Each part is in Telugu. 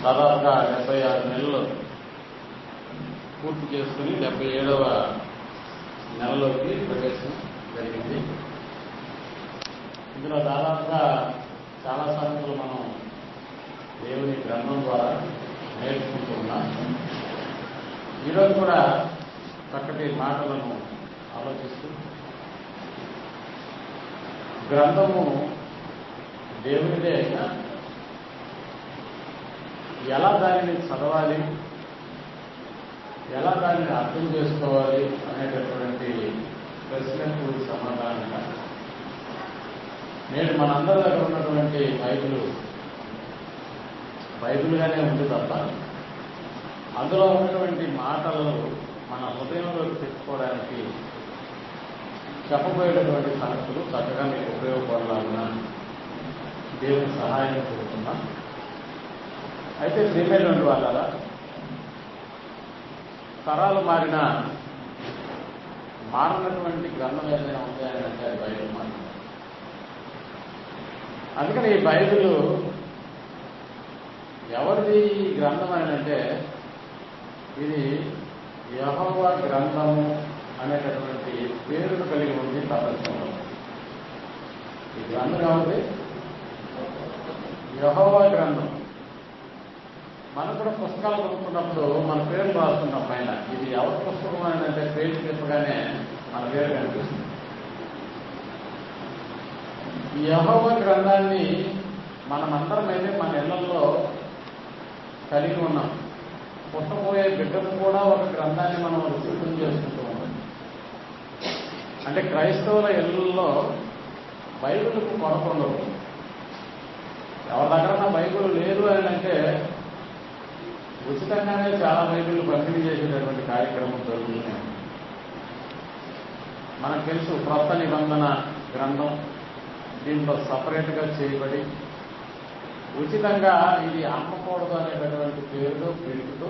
దాదాపుగా 76 నెలలు పూర్తి చేసుకుని 77వ నెలలోకి ప్రవేశం జరిగింది. ఇందులో దాదాపుగా చాలా సంగతులు మనం దేవుని గ్రంథం ద్వారా నేర్చుకుంటూ ఉన్నాం. ఈరోజు కూడా చక్కటి మాటలను ఆలోచిస్తూ గ్రంథము దేవునిదే అయినా ఎలా దానిని చదవాలి, ఎలా దానిని అర్థం చేసుకోవాలి అనేటటువంటి ప్రశ్నకు సమాధానంగా నేడు మనందరి దగ్గర ఉన్నటువంటి బైబిల్గానే ఉంది తప్ప అందులో ఉన్నటువంటి మాటలు మన హృదయంలోకి తెచ్చుకోవడానికి చెప్పబోయేటటువంటి సంగతులు చక్కగా మీకు ఉపయోగపడాలన్న దేవుని సహాయం కోరుతున్నాం. అయితే ప్రియమైనటువంటి వాళ్ళ తరాలు మారినటువంటి గ్రంథం ఏదైనా ఉంటాయని అంటే అది బైబిల్ మాట. అందుకని ఈ బైబిల్ ఎవరిది ఈ గ్రంథం అని అంటే ఇది యెహోవా గ్రంథము అనేటటువంటి పేరును కలిగి ఉంది ప్రపంచంలో. ఈ గ్రంథం ఎవరిది? యెహోవా గ్రంథం. మనం కూడా పుస్తకాలు కొనుక్కున్నప్పుడు మన పేరు రాసుకుంటాం పైన. ఇది ఎవరి పుస్తకం అని అంటే పేరు చెప్పగానే మన పేరు కనిపిస్తుంది. ఈ యెహోవా గ్రంథాన్ని మనమందరం అయితే మన ఇళ్లలో కలిగి ఉన్నాం. పుట్టబోయే బిడ్డకు కూడా ఒక గ్రంథాన్ని మనం సిద్ధం చేసుకుంటూ ఉన్నాం. అంటే క్రైస్తవుల ఇళ్లలో బైబిల్కు కొరత ఉండదు. ఎవరి దగ్గర బైబిల్ లేదు అని అంటే ఉచితంగానే చాలా బైబిల్ పంపిణీ చేసేటటువంటి కార్యక్రమం జరుగుతుంది. మనకు తెలుసు క్రొత్త నిబంధన గ్రంథం దీంట్లో సపరేట్గా చేయబడి ఉచితంగా ఇది అమ్మకూడదు అనేటటువంటి పేరుతో పిలుపుతో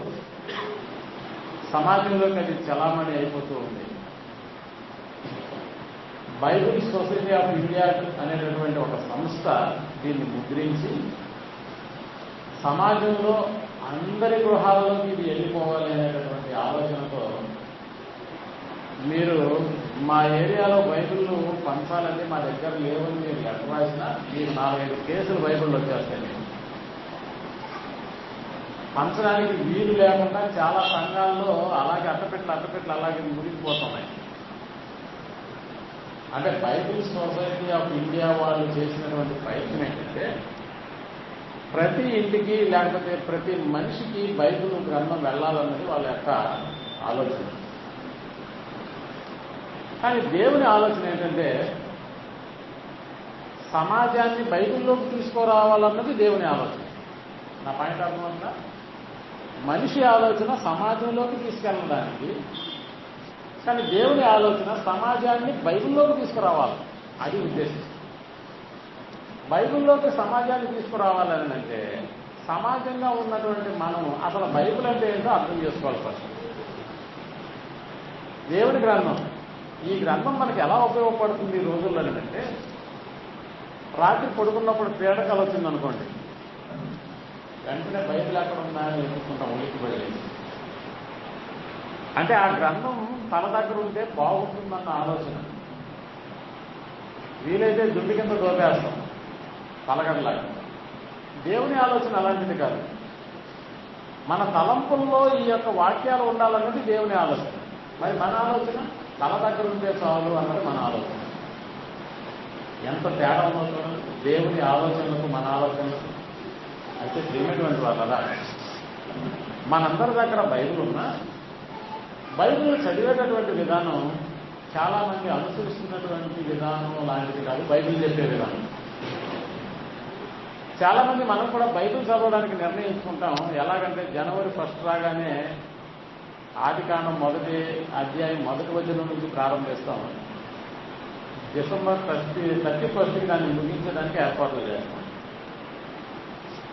సమాజంలోకి అది చలామణి అయిపోతూ ఉంది. బైబిల్ సొసైటీ ఆఫ్ ఇండియా అనేటటువంటి ఒక సంస్థ దీన్ని ముద్రించి సమాజంలో అందరి గృహాలలోకి ఇది వెళ్ళిపోవాలి అనేటటువంటి ఆలోచనతో మీరు మా ఏరియాలో బైబిల్ను పంచాలని మా దగ్గర లేవని మీరు లెటర్ రాసినా మీరు 4-5 కేసులు బైబిల్లో వచ్చేస్తాయి. పంచడానికి వీలు లేకుండా చాలా సంఘాల్లో అలాగే అట్టపెట్లు అలాగే మురిగిపోతున్నాయి. అంటే బైబిల్ సొసైటీ ఆఫ్ ఇండియా వాళ్ళు చేసినటువంటి ప్రయత్నం ఏంటంటే ప్రతి ఇంటికి లేకపోతే ప్రతి మనిషికి బైబిల్ గ్రంథం వెళ్ళాలన్నది వాళ్ళ యొక్క ఆలోచన. కానీ దేవుని ఆలోచన ఏంటంటే సమాజాన్ని బైబిల్లోకి తీసుకురావాలన్నది దేవుని ఆలోచన. నా పాయింట్ అర్థమవుతుందా? మనిషి ఆలోచన సమాజంలోకి తీసుకెళ్ళడానికి, కానీ దేవుని ఆలోచన సమాజాన్ని బైబిల్లోకి తీసుకురావాలి. అది ఉద్దేశం. బైబిల్లోకి సమాజాన్ని తీసుకురావాలని అంటే సమాజంగా ఉన్నటువంటి మనం అసలు బైబిల్ అంటే ఏంటో అర్థం చేసుకోవాలి ఫస్ట్. దేవుని గ్రంథం, ఈ గ్రంథం మనకి ఎలా ఉపయోగపడుతుంది ఈ రోజుల్లో అంటే రాత్రి పడుకున్నప్పుడు పీడకలు వచ్చిందనుకోండి, వెంటనే బైబిల్ ఎక్కడ ఉందా అని వెతుక్కుంటాం ఉలిక్కిపడి. అంటే ఆ గ్రంథం తన దగ్గర ఉంటే బాగుంటుందన్న ఆలోచన. వీలైతే దుడ్డు కింద దోపేస్తాం పలకడలాగా. దేవుని ఆలోచన అలాంటిది కాదు. మన తలంపుల్లో ఈ యొక్క వాక్యాలు ఉండాలన్నది దేవుని ఆలోచన. మరి మన ఆలోచన తల దగ్గర ఉంటే చాలు అన్నది మన ఆలోచన. ఎంత తేడా ఉందో దేవుని ఆలోచనలకు మన ఆలోచనలకు. అయితే ప్రియమైనటువంటి వాళ్ళ మనందరి దగ్గర బైబిల్ ఉన్నా బైబిల్ చదివేటటువంటి విధానం చాలామంది అనుసరిస్తున్నటువంటి విధానం లాంటిది కాదు బైబిల్ చెప్పే విధానం. చాలామంది మనం కూడా బైబిల్ చదవడానికి నిర్ణయించుకుంటాం. ఎలాగంటే జనవరి 1 రాగానే ఆదికాండం 1వ అధ్యాయం 1వ వచనం నుంచి ప్రారంభిస్తాం. డిసెంబర్ 31కి దాన్ని ముగించడానికి ఏర్పాట్లు చేస్తాం.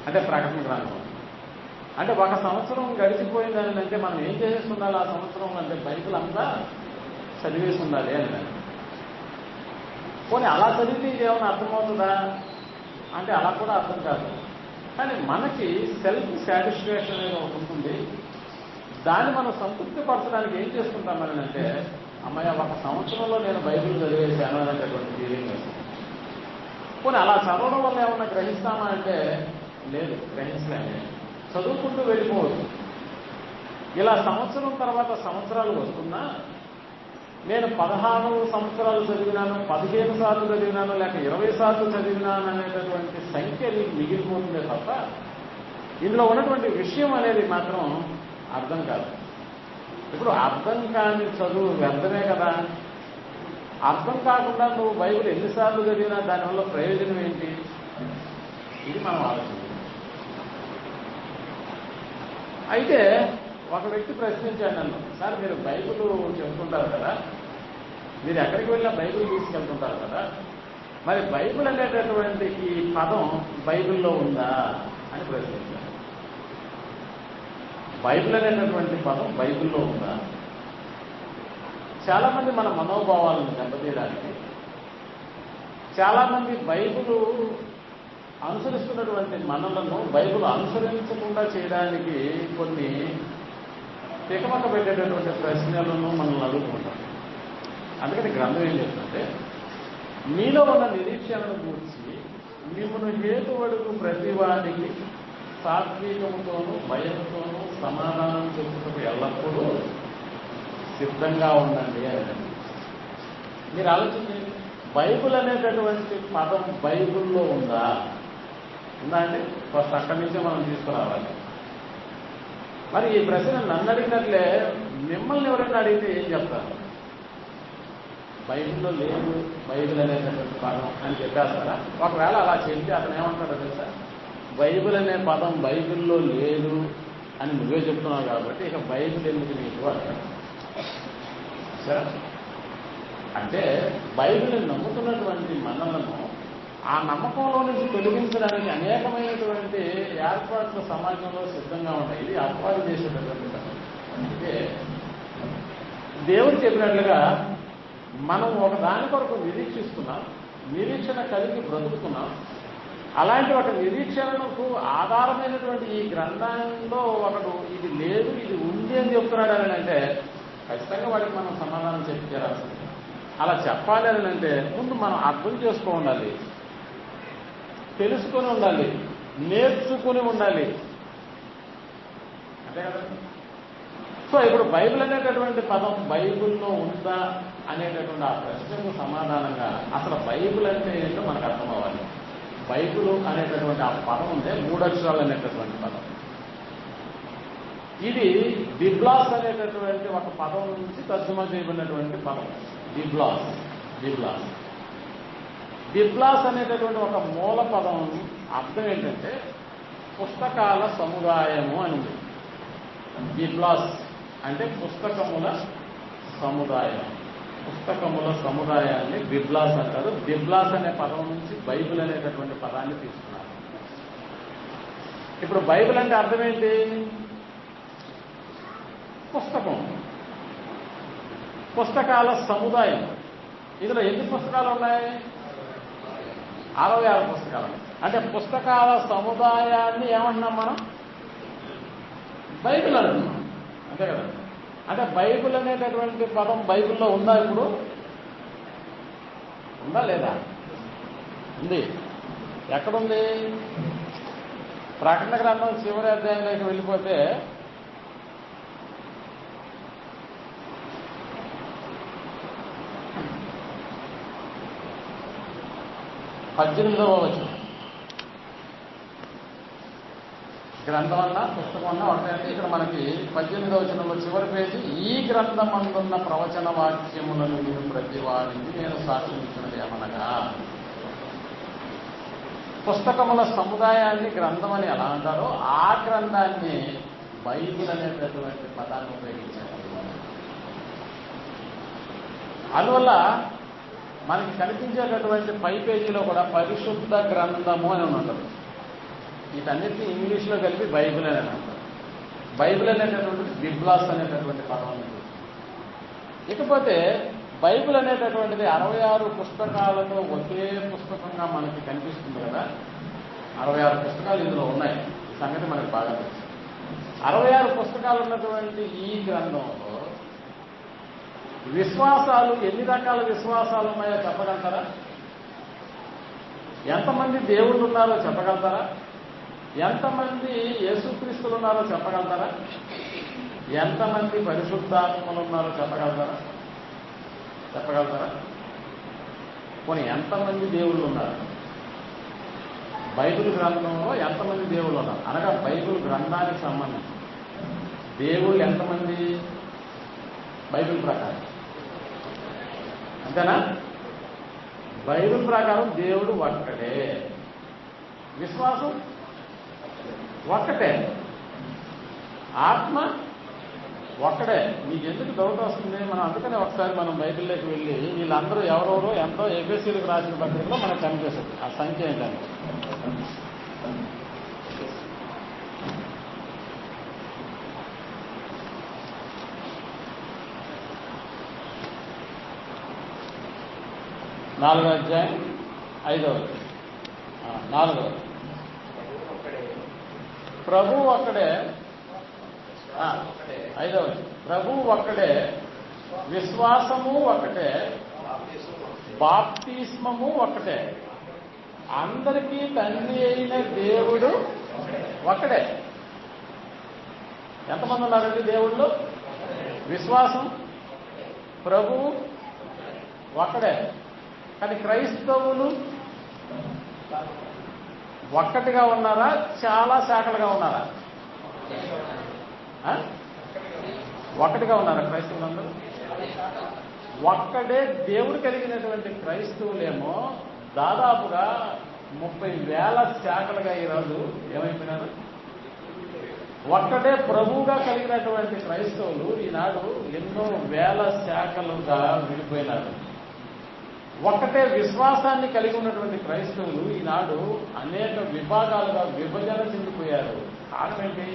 అంటే ప్రకటన గ్రంథం. అంటే 1 సంవత్సరం గడిచిపోయిందని అంటే మనం ఏం చేసేసి ఉండాలి ఆ సంవత్సరం అంటే బైబిల్ అంతా చదివేసి ఉండాలి అని. పోనీ అలా చదివితే ఇది ఏమైనా అర్థమవుతుందా అంటే అలా కూడా అర్థం కాదు. కానీ మనకి సెల్ఫ్ సాటిస్ఫాక్షన్ అనేది ఒకటి ఉంటుంది. దాన్ని మనం సంతృప్తి పరచడానికి ఏం చేసుకుంటామని అంటే, అమ్మాయి ఒక సంవత్సరంలో నేను బైబిల్ చదివేశాను అనేటటువంటి ఫీలింగ్ వస్తుంది. పోనీ అలా చదవడం వల్ల ఏమన్నా గ్రహిస్తామా అంటే లేదు, గ్రహించలేమే. చదువుకుంటూ వెళ్ళిపోవచ్చు. ఇలా సంవత్సరం తర్వాత సంవత్సరాలు వస్తున్నా నేను 16 సంవత్సరాలు చదివినాను, 15 సార్లు చదివినాను, లేక 20 సార్లు చదివినాను అనేటటువంటి సంఖ్య మిగిలిపోతుందే తప్ప ఇందులో ఉన్నటువంటి విషయం అనేది మాత్రం అర్థం కాదు. ఇప్పుడు అర్థం కాని చదువు వ్యర్థమే కదా. అర్థం కాకుండా నువ్వు బైబిల్ ఎన్నిసార్లు చదివినా దానివల్ల ప్రయోజనం ఏంటి? ఇది మనం ఆలోచించాలి. అయితే ఒక వ్యక్తి ప్రశ్నించాడు నన్ను, సార్ మీరు బైబిల్ చెప్తుంటారు కదా, మీరు ఎక్కడికి వెళ్ళినా బైబిల్ తీసుకెళ్తుంటారు కదా, మరి బైబిల్ అనేటటువంటి ఈ పదం బైబిల్లో ఉందా అని ప్రశ్నించాను. బైబిల్ అనేటటువంటి పదం బైబిల్లో ఉందా? చాలామంది మన మనోభావాలను దెబ్బతీయడానికి, చాలామంది బైబిల్ అనుసరిస్తున్నటువంటి మనలను బైబిల్ అనుసరించకుండా చేయడానికి కొన్ని తికమక పెట్టేటటువంటి ప్రశ్నలను మనల్ని అడుగుతుంటాం. అందుకని గ్రంథం ఏం చెప్తుంటే, మీలో ఉన్న నిరీక్షణను గూర్చి మిమ్మల్ని హేతువడుగు ప్రతి వాడికి సాత్వికముతోనూ భయంతోనూ సమాధానం చెప్పుటకు ఎల్లప్పుడూ సిద్ధంగా ఉండండి అని. మీరు ఆలోచించండి, బైబిల్ అనేటటువంటి పదం బైబిల్లో ఉందా? ఉందా అండి? ఫస్ట్ అక్కడి నుంచే మనం తీసుకురావాలి. మరి ఈ ప్రశ్న నన్ను అడిగినట్లే మిమ్మల్ని ఎవరైనా అడిగితే ఏం చెప్తారు? బైబిల్లో లేదు బైబిల్ అనేటటువంటి పదం అని చెప్పేస్తారా? ఒకవేళ అలా చెప్తే అతను ఏమంటాడో తెలుసా? బైబిల్ అనే పదం బైబిల్లో లేదు అని నువ్వే చెప్తున్నావు కాబట్టి ఇక బైబిల్ ఎందుకు నీకు అంటాడు. సరే, అంటే బైబిల్ని నమ్ముతున్నటువంటి మనలను ఆ నమ్మకంలో నుంచి తొలగించడానికి అనేకమైనటువంటి ఏర్పాట్లు సమాజంలో సిద్ధంగా ఉంటాయి. ఇది ఏర్పాటు చేసేటటువంటి పని. అందుకే దేవుడు చెప్పినట్లుగా మనం ఒక దాని కొరకు నిరీక్షిస్తున్నాం, నిరీక్షణ కలిగి బ్రతుకుతున్నాం. అలాంటి ఒక నిరీక్షణకు ఆధారమైనటువంటి ఈ గ్రంథంలో ఒకడు ఇది లేదు ఇది ఉంది అని చెప్తున్నాడు అని అంటే ఖచ్చితంగా వాడికి మనం సమాధానం చెప్పి తీరాల్సింది. అలా చెప్పాలి అని అంటే ముందు మనం అర్థం చేసుకో ఉండాలి, తెలుసుకొని ఉండాలి, నేర్చుకుని ఉండాలి. అంతే కదా. సో ఇప్పుడు బైబిల్ అనేటటువంటి పదం బైబిల్లో ఉందా అనేటటువంటి ఆ ప్రశ్నకు సమాధానంగా అసలు బైబిల్ అంటే ఏంటో మనకు అర్థం అవ్వాలి. బైబిల్ అనేటటువంటి ఆ పదం ఉందే 3 అక్షరాలు అనేటటువంటి పదం. ఇది బిబ్లాస్ అనేటటువంటి ఒక పదం నుంచి తర్జుమా చేయబడినటువంటి పదం. బిబ్లాస్ బిబ్లాస్ బిబ్లాస్ అనేటటువంటి ఒక మూల పదం అర్థం ఏంటంటే పుస్తకాల సముదాయము అని ఉంది. బిబ్లాస్ అంటే పుస్తకముల సముదాయం. పుస్తకముల సముదాయాన్ని బిబ్లాస్ అంటారు. బిబ్లాస్ అనే పదం నుంచి బైబిల్ అనేటటువంటి పదాన్ని తీసుకున్నారు. ఇప్పుడు బైబిల్ అంటే అర్థం ఏంటి? పుస్తకం, పుస్తకాల సముదాయం. ఇందులో ఎన్ని పుస్తకాలు ఉన్నాయి? 66 పుస్తకాలు. అంటే పుస్తకాల సముదాయాన్ని ఏమంటున్నాం మనం? బైబిల్ అంటున్నాం. అంతే కదా. అంటే బైబిల్ అనేటటువంటి పదం బైబిల్లో ఉందా? ఇప్పుడు ఉందా లేదా? ఉంది. ఎక్కడుంది? ప్రకటన గ్రంథం చివరి అధ్యాయంలోకి వెళ్ళిపోతే పద్దెనిమిదవ వచనం. గ్రంథం అన్నా పుస్తకం అన్నా ఒకటే. ఇక్కడ మనకి 18వ వచనంలో చివరి పేజీ, ఈ గ్రంథం అందున్న ప్రవచన వాక్యములను మీరు ప్రతి వారికి నేను సాక్షించినది ఏమనగా. పుస్తకముల సముదాయాన్ని గ్రంథం అని ఎలా అంటారో ఆ గ్రంథాన్ని బైబిల్ అనేటటువంటి పదాన్ని ఉపయోగించారు. అందువల్ల మనకి కనిపించేటటువంటి పై పేజీలో కూడా పరిశుద్ధ గ్రంథము అని ఉంటుంది. వీటన్నిటిని ఇంగ్లీష్లో కలిపి బైబిల్ అని అంటారు. బైబిల్ అనేటటువంటిది బిబ్లాస్ అనేటటువంటి పదం. ఇకపోతే బైబిల్ అనేటటువంటిది 66 పుస్తకాలతో ఒకే పుస్తకంగా మనకి కనిపిస్తుంది కదా. 66 పుస్తకాలు ఇందులో ఉన్నాయి. ఈ సంగతి మనకు బాగా తెలుసు. 66 పుస్తకాలు ఉన్నటువంటి ఈ గ్రంథంలో విశ్వాసాలు, ఎన్ని రకాల విశ్వాసాలు ఉన్నాయో చెప్పగలుగుతారా? ఎంతమంది దేవుళ్ళు ఉన్నారో చెప్పగలుగుతారా? ఎంతమంది యేసుక్రీస్తులు ఉన్నారో చెప్పగలుగుతారా? ఎంతమంది పరిశుద్ధాత్మలు ఉన్నారో చెప్పగలుగుతారా? పోనీ ఎంతమంది దేవుళ్ళు ఉన్నారు? బైబిల్ గ్రంథంలో ఎంతమంది దేవుళ్ళు ఉన్నారు అనగా బైబిల్ గ్రంథానికి సంబంధించి దేవుళ్ళు ఎంతమంది బైబిల్ ప్రకారం? అంతేనా? బైబిల్ ప్రకారం దేవుడు ఒక్కడే, విశ్వాసం ఒక్కటే, ఆత్మ ఒక్కడే. మీకు ఎందుకు డౌట్ వస్తుంది? మనం అందుకనే ఒకసారి మనం బైబిల్లోకి వెళ్ళి వీళ్ళందరూ ఎవరెవరో ఎంతో ఎఫెసీలకు రాసిన పత్రికలో మనకు కనిపిస్తుంది ఆ సంఖ్య ఏంటని. నాలుగో అధ్యాయం 5వ వచనం. 4వ వచనం. ప్రభు ఒక్కడే. 5వ వచనం. ప్రభు ఒక్కడే, విశ్వాసము ఒక్కటే, బాప్తిస్మము ఒక్కటే, అందరికీ తండ్రి అయిన దేవుడు ఒక్కడే. ఎంతమంది ఉన్నారండి దేవుళ్ళు? విశ్వాసం, ప్రభువు ఒక్కడే. కానీ క్రైస్తవులు ఒక్కటిగా ఉన్నారా? చాలా శాఖలుగా ఉన్నారా? ఒక్కటిగా ఉన్నారా క్రైస్తవులందరూ? ఒక్కడే దేవుడు కలిగినటువంటి క్రైస్తవులేమో దాదాపుగా 30,000 శాఖలుగా ఈరోజు ఏమైపోయినారు? ఒక్కడే ప్రభువుగా కలిగినటువంటి క్రైస్తవులు ఈనాడు ఎన్నో వేల శాఖలుగా విడిపోయినారు. ఒక్కటే విశ్వాసాన్ని కలిగి ఉన్నటువంటి క్రైస్తవులు ఈనాడు అనేక విభాగాలుగా విభజన చెందిపోయారు. కారణం ఏంటి?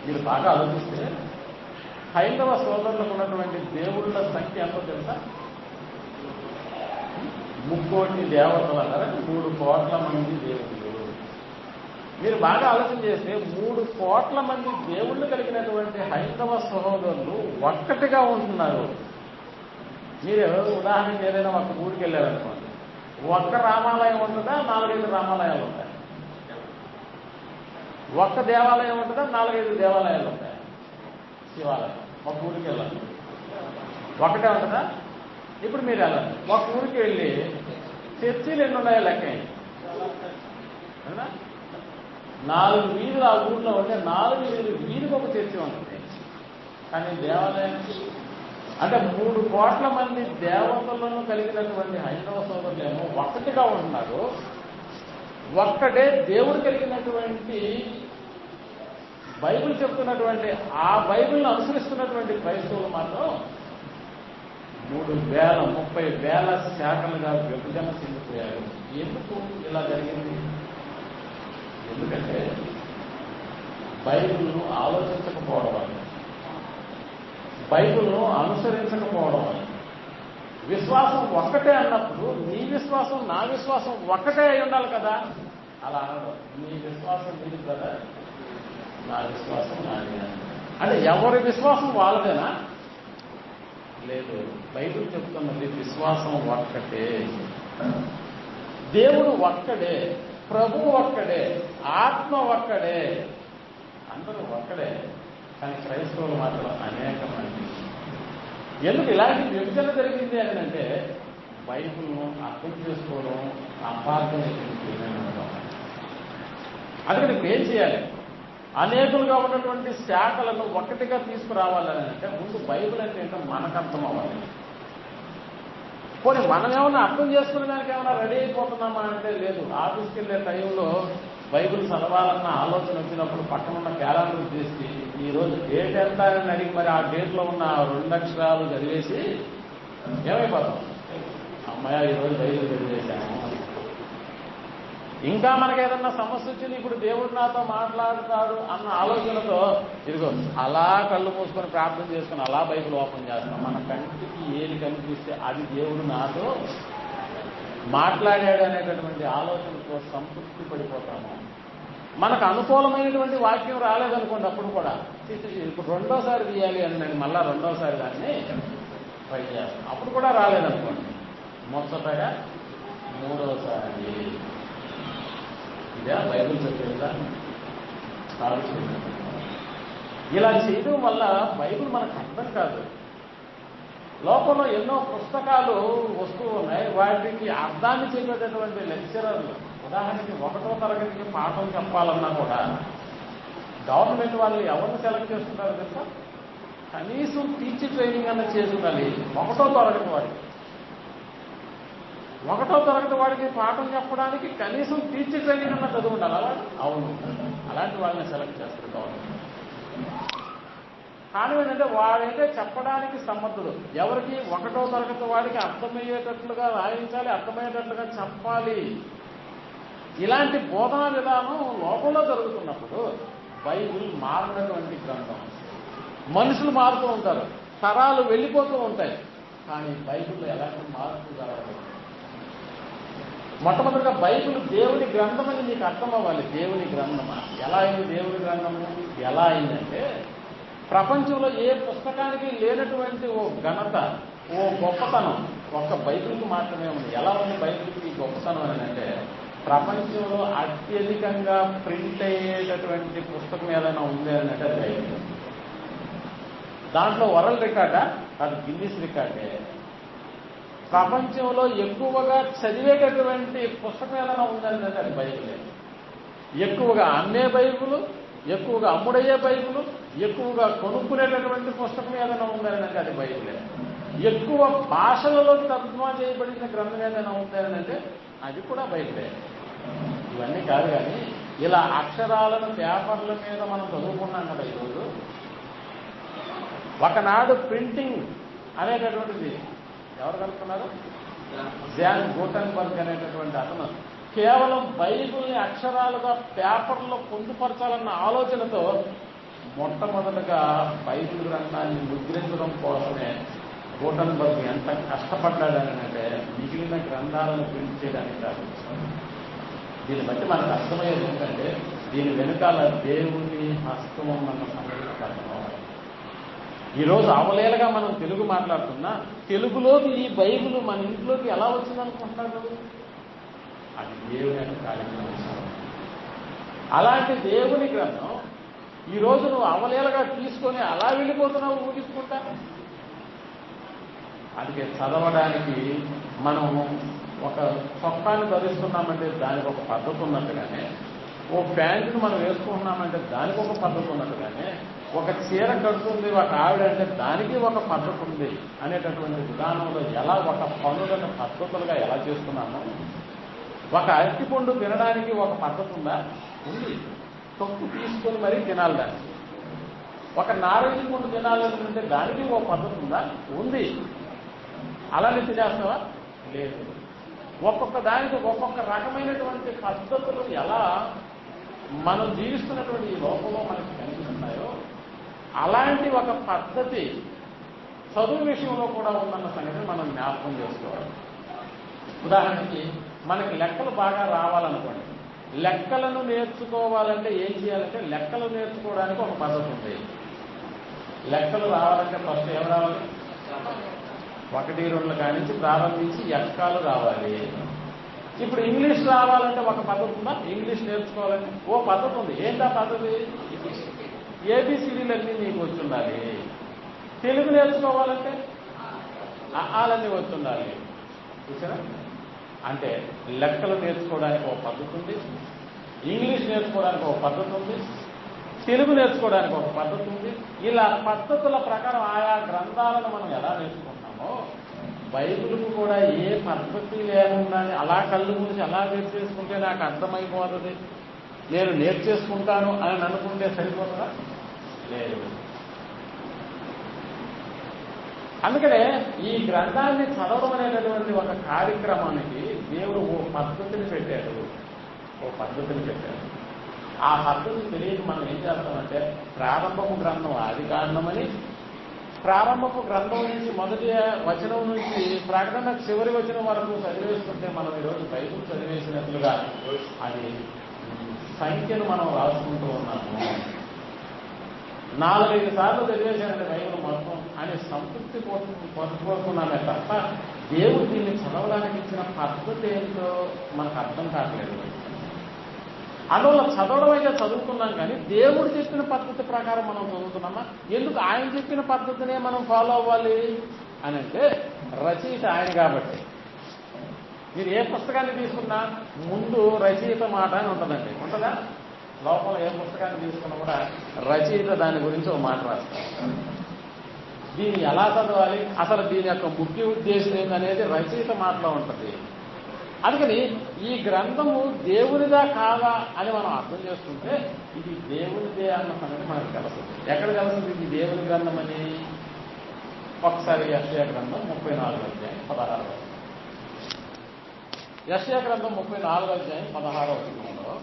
మీరు బాగా ఆలోచిస్తే హైందవ సోదరులకు ఉన్నటువంటి దేవుళ్ళ సంఖ్య ఎంతో తెలుసా? 3 కోట్ల దేవతలు అన్నారా? 3 కోట్ల మంది దేవుళ్ళు. మీరు బాగా ఆలోచన చేస్తే 3 కోట్ల మంది దేవుళ్ళు కలిగినటువంటి హైందవ సహోదరులు ఒక్కటిగా ఉంటున్నారు. మీరు ఉదాహరణకి ఏదైనా ఒక ఊరికి వెళ్ళారనుకోండి, ఒక్క రామాలయం ఉంటుందా? 4-5 రామాలయాలు ఉంటాయి. ఒక్క దేవాలయం ఉంటుందా? 4-5 దేవాలయాలు ఉంటాయి. శివాలయం. ఒక ఊరికి వెళ్ళాలి, ఒకటే ఉంటుందా? ఇప్పుడు మీరు వెళ్ళండి, ఒక ఊరికి వెళ్ళి చర్చిలు ఎన్ని ఉన్నాయో లెక్కండి. 4 వీధులు ఆ ఊళ్ళో ఉంటే 4 వీధికి ఒక చర్చి ఉంటుంది. కానీ దేవాలయం అంటే 3 కోట్ల మంది దేవతలను కలిగినటువంటి హైందవ సోదరులేమో ఒక్కటిగా ఉంటున్నారు. ఒక్కటే దేవుడు కలిగినటువంటి బైబిల్ చెప్తున్నటువంటి ఆ బైబిల్ను అనుసరిస్తున్నటువంటి క్రైస్తవులు మాత్రం 30,000 శాఖలుగా విభజన చెందిపోయారు. ఎందుకు ఇలా జరిగింది? ఎందుకంటే బైబిల్ను ఆలోచించకపోవడం వల్ల, బైబిల్ను అనుసరించకపోవడం వల్ల. విశ్వాసం ఒక్కటే అన్నప్పుడు నీ విశ్వాసం నా విశ్వాసం ఒక్కటే అయి ఉండాలి కదా. అలా అనడం, నీ విశ్వాసం నీది కదా, నా విశ్వాసం నాది. అంటే ఎవరి విశ్వాసం వాళ్ళదేనా? లేదు. బైబిల్ చెప్తున్నది విశ్వాసం ఒక్కటే, దేవుడు ఒక్కడే, ప్రభువు ఒక్కడే, ఆత్మ ఒక్కడే, అందరూ ఒక్కడే. కానీ క్రైస్తవులు మాత్రం అనేక మంది. ఎందుకు ఇలాంటి విభజన జరిగింది అని అంటే బైబిల్ను అర్థం చేసుకోవడం అపార్థం ఉండడం. అందుకని ఇప్పుడు ఏం చేయాలి? అనేకులుగా ఉన్నటువంటి శాఖలను ఒక్కటిగా తీసుకురావాలని అంటే ముందు బైబిల్ అంటే ఏంటో మనకు అర్థం అవ్వాలి. పోనీ మనం ఏమన్నా అర్థం చేసుకునే దానికి ఏమైనా రెడీ అయిపోతున్నామా అంటే లేదు. ఆఫీస్కి వెళ్ళే టైంలో బైబిల్ చదవాలన్న ఆలోచన వచ్చినప్పుడు పక్కనున్న క్యాలెండర్ తీసి ఈరోజు డేట్ ఎంత అని అడిగి మరి ఆ డేట్లో ఉన్న 2 అక్షరాలు చదివేసి ఏమైపోతాం? అమ్మాయ ఈరోజు బైబిల్ చదివేశాను. ఇంకా మనకి ఏదన్నా సమస్య వచ్చింది, ఇప్పుడు దేవుడు నాతో మాట్లాడతాడు అన్న ఆలోచనతో ఇదిగో అలా కళ్ళు మూసుకొని ప్రార్థన చేసుకుని అలా బైబిల్ ఓపెన్ చేస్తాం. మన కంటికి ఏది కనిపిస్తే అది దేవుడు నాతో మాట్లాడాడు అనేటటువంటి ఆలోచనతో సంతృప్తి పడిపోతాము. మనకు అనుకూలమైనటువంటి వాక్యం రాలేదనుకోండి, అప్పుడు కూడా ఇప్పుడు రెండోసారి తీయాలి అని నేను మళ్ళా రెండోసారి దాన్ని ట్రై చేస్తాను. అప్పుడు కూడా రాలేదనుకోండి, మొదటగా మూడోసారి. ఇదే బైబిల్ చెప్పేదా కాదు. ఇలా చేయడం వల్ల బైబిల్ మనకు అర్థం కాదు. లోకంలో ఎన్నో పుస్తకాలు వస్తూ ఉన్నాయి, వాటికి అర్థాన్ని చెప్పేటటువంటి లెక్చరర్లు. ఉదాహరణకి 1వ తరగతికి పాఠం చెప్పాలన్నా కూడా గవర్నమెంట్ వాళ్ళు ఎవరిని సెలెక్ట్ చేస్తుంటారు తెలుసా? కనీసం టీచర్ ట్రైనింగ్ అన్న చేసి ఉండాలి 1వ తరగతి వాడికి. 1వ తరగతి వాడికి పాఠం చెప్పడానికి కనీసం టీచర్ ట్రైనింగ్ అన్న చదువు ఉండాలి. అలా అవును, అలాంటి వాళ్ళని సెలెక్ట్ చేస్తారు గవర్నమెంట్. కానీ ఏంటంటే వాడైతే చెప్పడానికి సమర్థుడు. ఎవరికి? 1వ తరగతి వాడికి అర్థమయ్యేటట్లుగా రాయించాలి, అర్థమయ్యేటట్లుగా చెప్పాలి. ఇలాంటి బోధనా విధానం లోకంలో జరుగుతున్నప్పుడు బైబిల్ మారినటువంటి గ్రంథం. మనుషులు మారుతూ ఉంటారు, తరాలు వెళ్ళిపోతూ ఉంటాయి, కానీ బైబిల్లో ఎలాంటి మార్పు జరగదు. మొట్టమొదటిగా బైబిల్ దేవుని గ్రంథం అని నీకు అర్థం అవ్వాలి. దేవుని గ్రంథమా? ఎలా అయింది దేవుని గ్రంథము? ఎలా అయిందంటే, ప్రపంచంలో ఏ పుస్తకానికి లేనటువంటి ఓ ఘనత, ఓ గొప్పతనం ఒక్క బైబిల్కి మాత్రమే ఉంది. ఎలా ఉంది బైబిల్కి గొప్పతనం అని అంటే, ప్రపంచంలో అత్యధికంగా ప్రింట్ అయ్యేటటువంటి పుస్తకం ఏదైనా ఉంది అని అంటే బైబిల్. దాంట్లో వరల్డ్ రికార్డా? అది గిన్నిస్ రికార్డే. ప్రపంచంలో ఎక్కువగా చదివేటటువంటి పుస్తకం ఏదైనా ఉందని అంటే అది బైబిలే. ఎక్కువగా అమ్మే బైబిల్, ఎక్కువగా అమ్ముడయ్యే బైబిల్, ఎక్కువగా కొనుక్కునేటటువంటి పుస్తకం ఏదైనా ఉందని అంటే అది బైబిలే. ఎక్కువ భాషలలో తర్జుమా చేయబడిన గ్రంథం ఏదైనా ఉందని అంటే అది కూడా బైబిలే. ఇవన్నీ కాదు, కానీ ఇలా అక్షరాలను పేపర్ల మీద మనం చదువుకున్నాం కదా ఈరోజు. ఒకనాడు ప్రింటింగ్ అనేటటువంటిది ఎవరు కనుక్కున్నారు? జాన్ గూటెన్బర్గ్ అనేటటువంటి అతను కేవలం బైబిల్ని అక్షరాలుగా పేపర్లో పొందుపరచాలన్న ఆలోచనతో మొట్టమొదటిగా బైబిల్ గ్రంథాన్ని ముద్రించడం కోసమే గూటెన్బర్గ్ ఎంత కష్టపడ్డాడని అంటే మిగిలిన గ్రంథాలను ప్రింట్ చేయడానికి కాదు. దీన్ని బట్టి మనకు అర్థమయ్యేది ఏంటంటే దీని వెనుకాల దేవుని హస్తం ఉన్న సంగతి అర్థమవ్వాలి. ఈరోజు అవలేలగా మనం తెలుగు మాట్లాడుతున్నా తెలుగులోకి ఈ బైబిల్ మన ఇంట్లోకి ఎలా వచ్చిందనుకుంటున్నారు? అది దేవుని యొక్క కార్యక్రమం. అలాంటి దేవుని గ్రంథం ఈరోజు నువ్వు అవలేలగా తీసుకొని అలా వెళ్ళిపోతున్నావు ఊహించుకుంటా. అందుకే చదవడానికి మనం ఒక చొక్కాన్ని ధరిస్తున్నామంటే దానికి ఒక పద్ధతి ఉన్నట్టుగానే, ఓ ప్యాంటును మనం వేసుకుంటున్నామంటే దానికి ఒక పద్ధతి ఉన్నట్టుగానే, ఒక చీర కడుతుంది ఒక ఆవిడ అంటే దానికి ఒక పద్ధతి ఉంది అనేటటువంటి విధానంలో ఎలా ఒక పనులను పద్ధతులుగా ఎలా చేస్తున్నామో, ఒక అరటిపండు తినడానికి ఒక పద్ధతి ఉందా? ఉంది. తొక్కు తీసుకొని మరీ తినాలి దానికి. ఒక నారింజ పండు తినాలనుకుంటే దానికి ఒక పద్ధతి ఉందా? ఉంది. అలానే తినేస్తావా? లేదు. ఒక్కొక్క దానికి ఒక్కొక్క రకమైనటువంటి పద్ధతులు ఎలా మనం జీవిస్తున్నటువంటి ఈ లోకంలో మనకి కనిపిస్తున్నాయో అలాంటి ఒక పద్ధతి చదువు విషయంలో కూడా ఉందన్న సంగతిని మనం జ్ఞాపకం చేసుకోవాలి. ఉదాహరణకి మనకి లెక్కలు బాగా రావాలనుకోండి, లెక్కలను నేర్చుకోవాలంటే ఏం చేయాలంటే లెక్కలు నేర్చుకోవడానికి ఒక పద్ధతి ఉంది. లెక్కలు రావాలంటే ఫస్ట్ ఏం రావాలి? 1, 2 కానించి ప్రారంభించి ఎక్కాలు రావాలి. ఇప్పుడు ఇంగ్లీష్ రావాలంటే ఒక పద్ధతి ఉందా? ఇంగ్లీష్ నేర్చుకోవాలంటే ఓ పద్ధతి ఉంది. ఏంటా పద్ధతి? ఏబిసిడీలన్నీ నీకు వచ్చుండాలి. తెలుగు నేర్చుకోవాలంటే ఆలన్నీ వచ్చుండాలి. చూసారా? అంటే లెక్కలు నేర్చుకోవడానికి ఒక పద్ధతి ఉంది, ఇంగ్లీష్ నేర్చుకోవడానికి ఒక పద్ధతి ఉంది, తెలుగు నేర్చుకోవడానికి ఒక పద్ధతి ఉంది. ఇలా పద్ధతుల ప్రకారం ఆయా గ్రంథాలను మనం ఎలా నేర్చుకుంటామో బైబిల్కు కూడా ఏ పద్ధతి లేకుండా అలా కళ్ళు మూసి అలా నేర్చేసుకుంటే నాకు అర్థమైపోతుంది, నేను నేర్చేసుకుంటాను అని అనుకుంటే సరిపోతుందా? లేదు. అందుకనే ఈ గ్రంథాన్ని చదవడం అనేటటువంటి ఒక కార్యక్రమానికి దేవుడు ఓ పద్ధతిని పెట్టాడు. ఆ పద్ధతి తెలియక మనం ఏం చేస్తామంటే ప్రారంభము గ్రంథం ఆది కాండమని, ప్రారంభపు గ్రంథం నుంచి మొదటి వచనం నుంచి ప్రకటన చివరి వచనం వరకు చదివేస్తుంటే మనం ఈరోజు బైబిల్ చదివేసినట్లుగా అది సంఖ్యను మనం రాసుకుంటూ ఉన్నాము. 4-5 సార్లు చదివేశానంటే బైబిల్ మొత్తం అని సంతృప్తి పొందుకోతున్నామే తప్ప దేవుడు దీన్ని చదవడానికి ఇచ్చిన పద్ధతి ఏంటో మనకు అర్థం కావట్లేదు. అందువల్ల చదవడం అయితే చదువుకున్నాం కానీ దేవుడు చెప్పిన పద్ధతి ప్రకారం మనం చదువుతున్నామా? ఎందుకు ఆయన చెప్పిన పద్ధతినే మనం ఫాలో అవ్వాలి అని అంటే రచయిత ఆయన కాబట్టి. మీరు ఏ పుస్తకాన్ని తీసుకున్నా ముందు రచయిత మాట అని ఉంటుందండి, ఉంటుందా? లోపల ఏ పుస్తకాన్ని తీసుకున్నా కూడా రచయిత దాని గురించి ఒక మాట రాస్తారు. దీన్ని ఎలా చదవాలి, అసలు దీని యొక్క ముఖ్య ఉద్దేశం ఏంటనేది రచయిత మాటలో ఉంటుంది. అందుకని ఈ గ్రంథము దేవునిదా కాదా అని మనం అర్థం చేసుకుంటే ఇది దేవునిదే అన్న సంగతి మనకు తెలుస్తుంది. ఎక్కడ తెలుస్తుంది ఇది దేవుని గ్రంథం అని? ఒకసారి యెషయా గ్రంథం 34వ అధ్యాయం 16వ వచనం. యెషయా గ్రంథం 34వ అధ్యాయం 16వ వచనంలో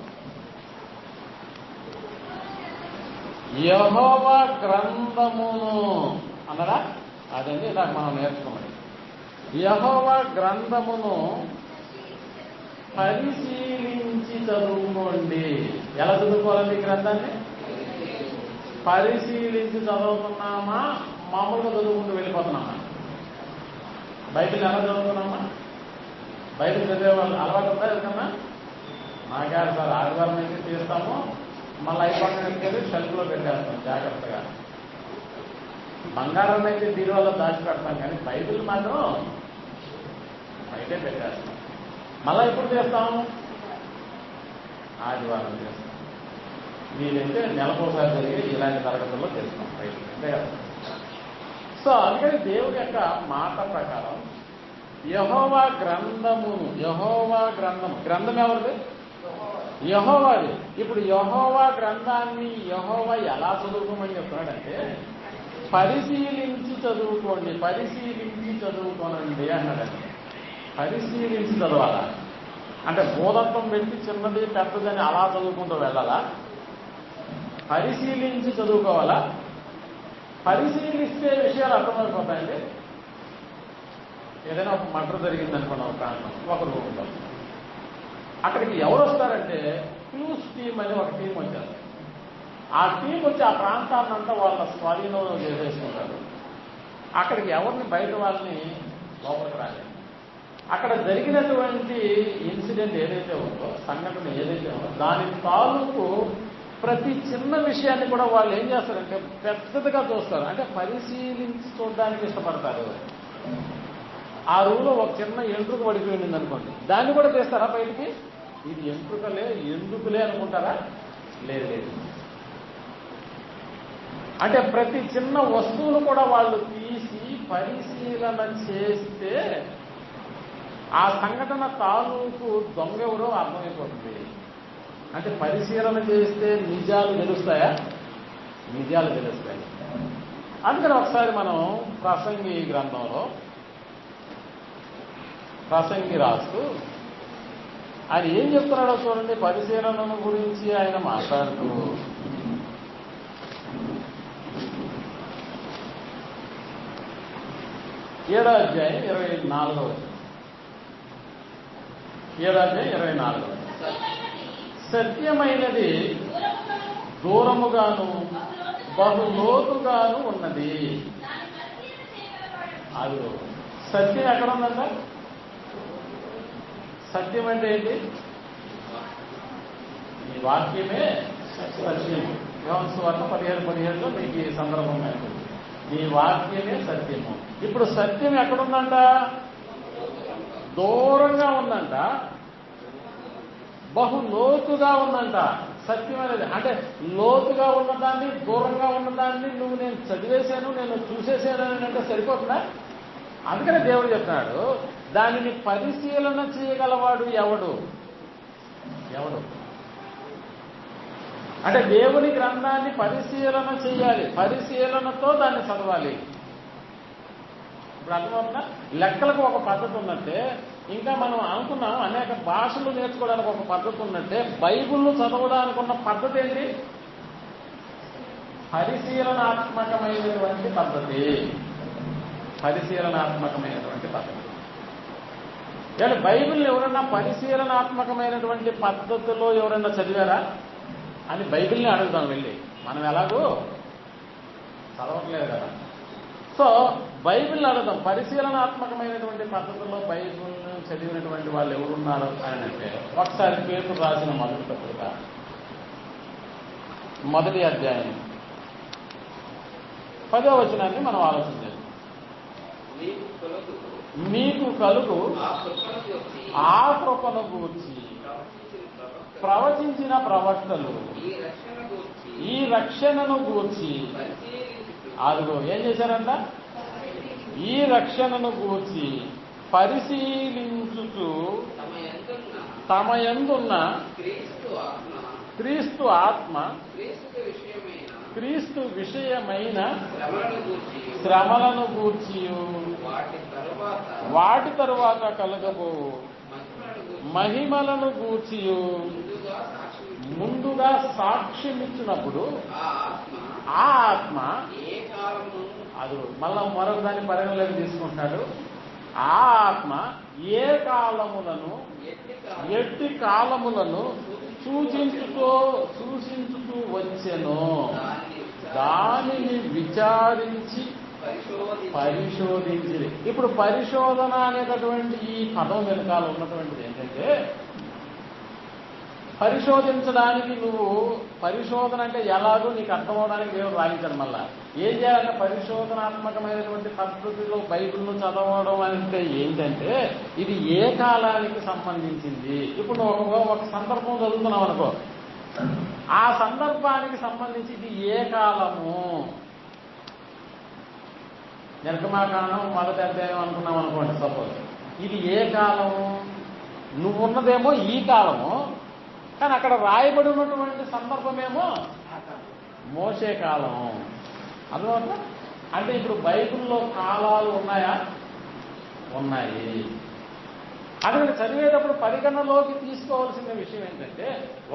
యెహోవా గ్రంథమును అన్నదా? అదండి నాకు మనం నేర్చుకోమని. యెహోవా గ్రంథమును పరిశీలించి చదువుకోండి. ఎలా చదువుకోవాలండి ఈ గ్రంథాన్ని? పరిశీలించి చదువుతున్నామా, మామూలుగా చదువుకుంటూ వెళ్ళిపోతున్నామా? బైబిల్ ఎలా చదువుతున్నామా? బైబిల్ చదివే వాళ్ళు అలవాటు ఉందా ఎవరికన్నా? నాకేడు సార్ ఆదివారం అయితే తీస్తాము, మళ్ళీ అయిపోయిన వెళ్ళి షెల్ఫ్లో పెట్టేస్తాం జాగ్రత్తగా. బంగారం అయితే బీరువాలో దాచిపెడతాం కానీ బైబిల్ మాత్రం బయటే పెట్టేస్తాం. మళ్ళీ ఎప్పుడు చేస్తాం? ఆదివారం చేస్తాం. వీలైతే నెలకోసారి జరిగే ఇలాంటి తరగతుల్లో చేస్తాం బయట, అంతే కదా. సో అందుకని దేవుడి యొక్క మాట ప్రకారం యెహోవా గ్రంథమును, యెహోవా గ్రంథము, గ్రంథం ఎవరిది? యెహోవాది. ఇప్పుడు యెహోవా గ్రంథాన్ని యెహోవా ఎలా చదువుకోమని చెప్తున్నాడంటే పరిశీలించి చదువుకోండి, పరిశీలించి చదువుకోనండి అన్నాడండి. పరిశీలించి చదవాలా అంటే భూతత్వం పెట్టి చిన్నది పెద్దదని అలా చదువుకుంటూ వెళ్ళాలా? పరిశీలించి చదువుకోవాలా? పరిశీలిస్తే విషయాలు అర్థమైపోతాయండి. ఏదైనా ఒక మర్డర్ జరిగిందనుకోండి ఒక ప్రాంతం, ఒక రూపంలో అక్కడికి ఎవరు వస్తారంటే క్లూస్ టీమ్ అని ఒక టీం వచ్చారు. ఆ టీం వచ్చి ఆ ప్రాంతాన్నంతా వాళ్ళ స్వాధీనంలో చేసేసుకుంటారు. అక్కడికి ఎవరిని బయట వాళ్ళని లోపలికి రాలేదు. అక్కడ జరిగినటువంటి ఇన్సిడెంట్ ఏదైతే ఉందో, సంఘటన ఏదైతే ఉందో దాని తాలూకు ప్రతి చిన్న విషయాన్ని కూడా వాళ్ళు ఏం చేస్తారంటే పెద్దదిగా చూస్తారు. అంటే పరిశీలించి చూడడానికి ఇష్టపడతారు. ఆ రూలో ఒక చిన్న ఎంట్రుక పడిపోయింది అనుకోండి, దాన్ని కూడా తీస్తారా బయటికి? ఇది ఎంట్రుకలే, ఎందుకులే అనుకుంటారా? లేదు. అంటే ప్రతి చిన్న వస్తువును కూడా వాళ్ళు తీసి పరిశీలన చేస్తే ఆ సంఘటన తాలూకు దొంగెవరో అర్థమైపోతుంది. అంటే పరిశీలన చేస్తే నిజాలు తెలుస్తాయా? నిజాలు తెలుస్తాయి. అందుకని ఒకసారి మనం ప్రసంగి గ్రంథంలో ప్రసంగి రాస్తూ ఆయన ఏం చెప్తున్నాడో చూడండి. పరిశీలన గురించి ఆయన మాట్లాడుతూ 7వ అధ్యాయం 24వ వచనం. 7వ అధ్యాయం 24వ వచనం. సత్యమైనది దూరముగాను బహు లోతుగాను ఉన్నది. అది సత్యం ఎక్కడ ఉందంట? సత్యం అంటే ఏంటి? ఈ వాక్యమే సత్యం. యోహాను సువార్త 17:17లో మీకు ఈ సందర్భం ఉంటుంది. ఈ వాక్యమే సత్యము. ఇప్పుడు సత్యం ఎక్కడుందంట? దూరంగా ఉందంట, బహు లోతుగా ఉందంట. సత్యం అనేది అంటే లోతుగా ఉన్నదాన్ని, దూరంగా ఉన్నదాన్ని నువ్వు నేను చదివేశాను, నేను చూసేశాను అని అంటే సరిపోతుందా? అందుకనే దేవుడు చెప్తున్నాడు, దానిని పరిశీలన చేయగలవాడు ఎవడు? అంటే దేవుని గ్రంథాన్ని పరిశీలన చేయాలి, పరిశీలనతో దాన్ని చదవాలి. ఇప్పుడు అర్థమవుతుందా? లెక్కలకు ఒక పద్ధతి ఉన్నట్టే, ఇంకా మనం అనుకున్నాం అనేక భాషలు నేర్చుకోవడానికి ఒక పద్ధతి ఉన్నట్టే, బైబిల్ను చదవడానికి ఉన్న పద్ధతి ఏంటి? పరిశీలనాత్మకమైనటువంటి పద్ధతి. పరిశీలనాత్మకమైనటువంటి పద్ధతి. కానీ బైబిల్ని ఎవరన్నా పరిశీలనాత్మకమైనటువంటి పద్ధతిలో ఎవరన్నా చదివారా అని బైబిల్ని అడుగుతాం వెళ్ళి. మనం ఎలాగూ చదవట్లేదు కదా. సో బైబిల్ని అడుగుతాం, పరిశీలనాత్మకమైనటువంటి పద్ధతిలో బైబిల్ని చదివినటువంటి వాళ్ళు ఎవరున్నారు అని అంటే, ఒకసారి పేతురు రాసిన మొదటి పత్రిక 1వ అధ్యాయం 10వ వచనాన్ని మనం ఆలోచన చేద్దాం. మీకు కలుగు ఆ కృపను గూర్చి ప్రవచించిన ప్రవక్తలు ఈ రక్షణను గూర్చి అదిగో ఏం చేశారంట? ఈ రక్షణను గూర్చి పరిశీలించుతూ తమ యందున్న క్రీస్తు ఆత్మ క్రీస్తు విషయమైన శ్రమలను గూర్చి వాటి తరువాత కలగబో మహిమలను గూర్చి ముందుగా సాక్ష్యమిచ్చినప్పుడు ఆ ఆత్మ అది మళ్ళా మరొక దాన్ని పరిగణలోకి తీసుకుంటున్నాడు. ఆ ఆత్మ ఏ కాలములను ఎట్టి కాలములను సూచించుతూ వచ్చెనో దానిని విచారించి పరిశోధించి. ఇప్పుడు పరిశోధన అనేటటువంటి ఈ పదం వెనకాల ఉన్నటువంటిది ఏంటంటే, పరిశోధించడానికి నువ్వు పరిశోధన అంటే ఎలాగో నీకు అర్థమవడానికి దేవుడు రాయించాడు. మళ్ళా ఏం చేయాలంటే పరిశోధనాత్మకమైనటువంటి పద్ధతిలో బైబిల్ను చదవడం అంటే ఏంటంటే, ఇది ఏ కాలానికి సంబంధించింది. ఇప్పుడు నువ్వు ఒక సందర్భం చదువుతున్నావు అనుకో, ఆ సందర్భానికి సంబంధించి ఇది ఏ కాలము. నిర్గమాకాండం 1వ అధ్యాయం అనుకున్నాం అనుకోండి సపోజ్, ఇది ఏ కాలము. నువ్వున్నదేమో ఈ కాలము, కానీ అక్కడ రాయబడి ఉన్నటువంటి సందర్భమేమో మోషే కాలం. అర్థమవుతుందా? అంటే ఇప్పుడు బైబిల్లో కాలాలు ఉన్నాయా? ఉన్నాయి. అది చదివేటప్పుడు పరిగణలోకి తీసుకోవాల్సిన విషయం ఏంటంటే,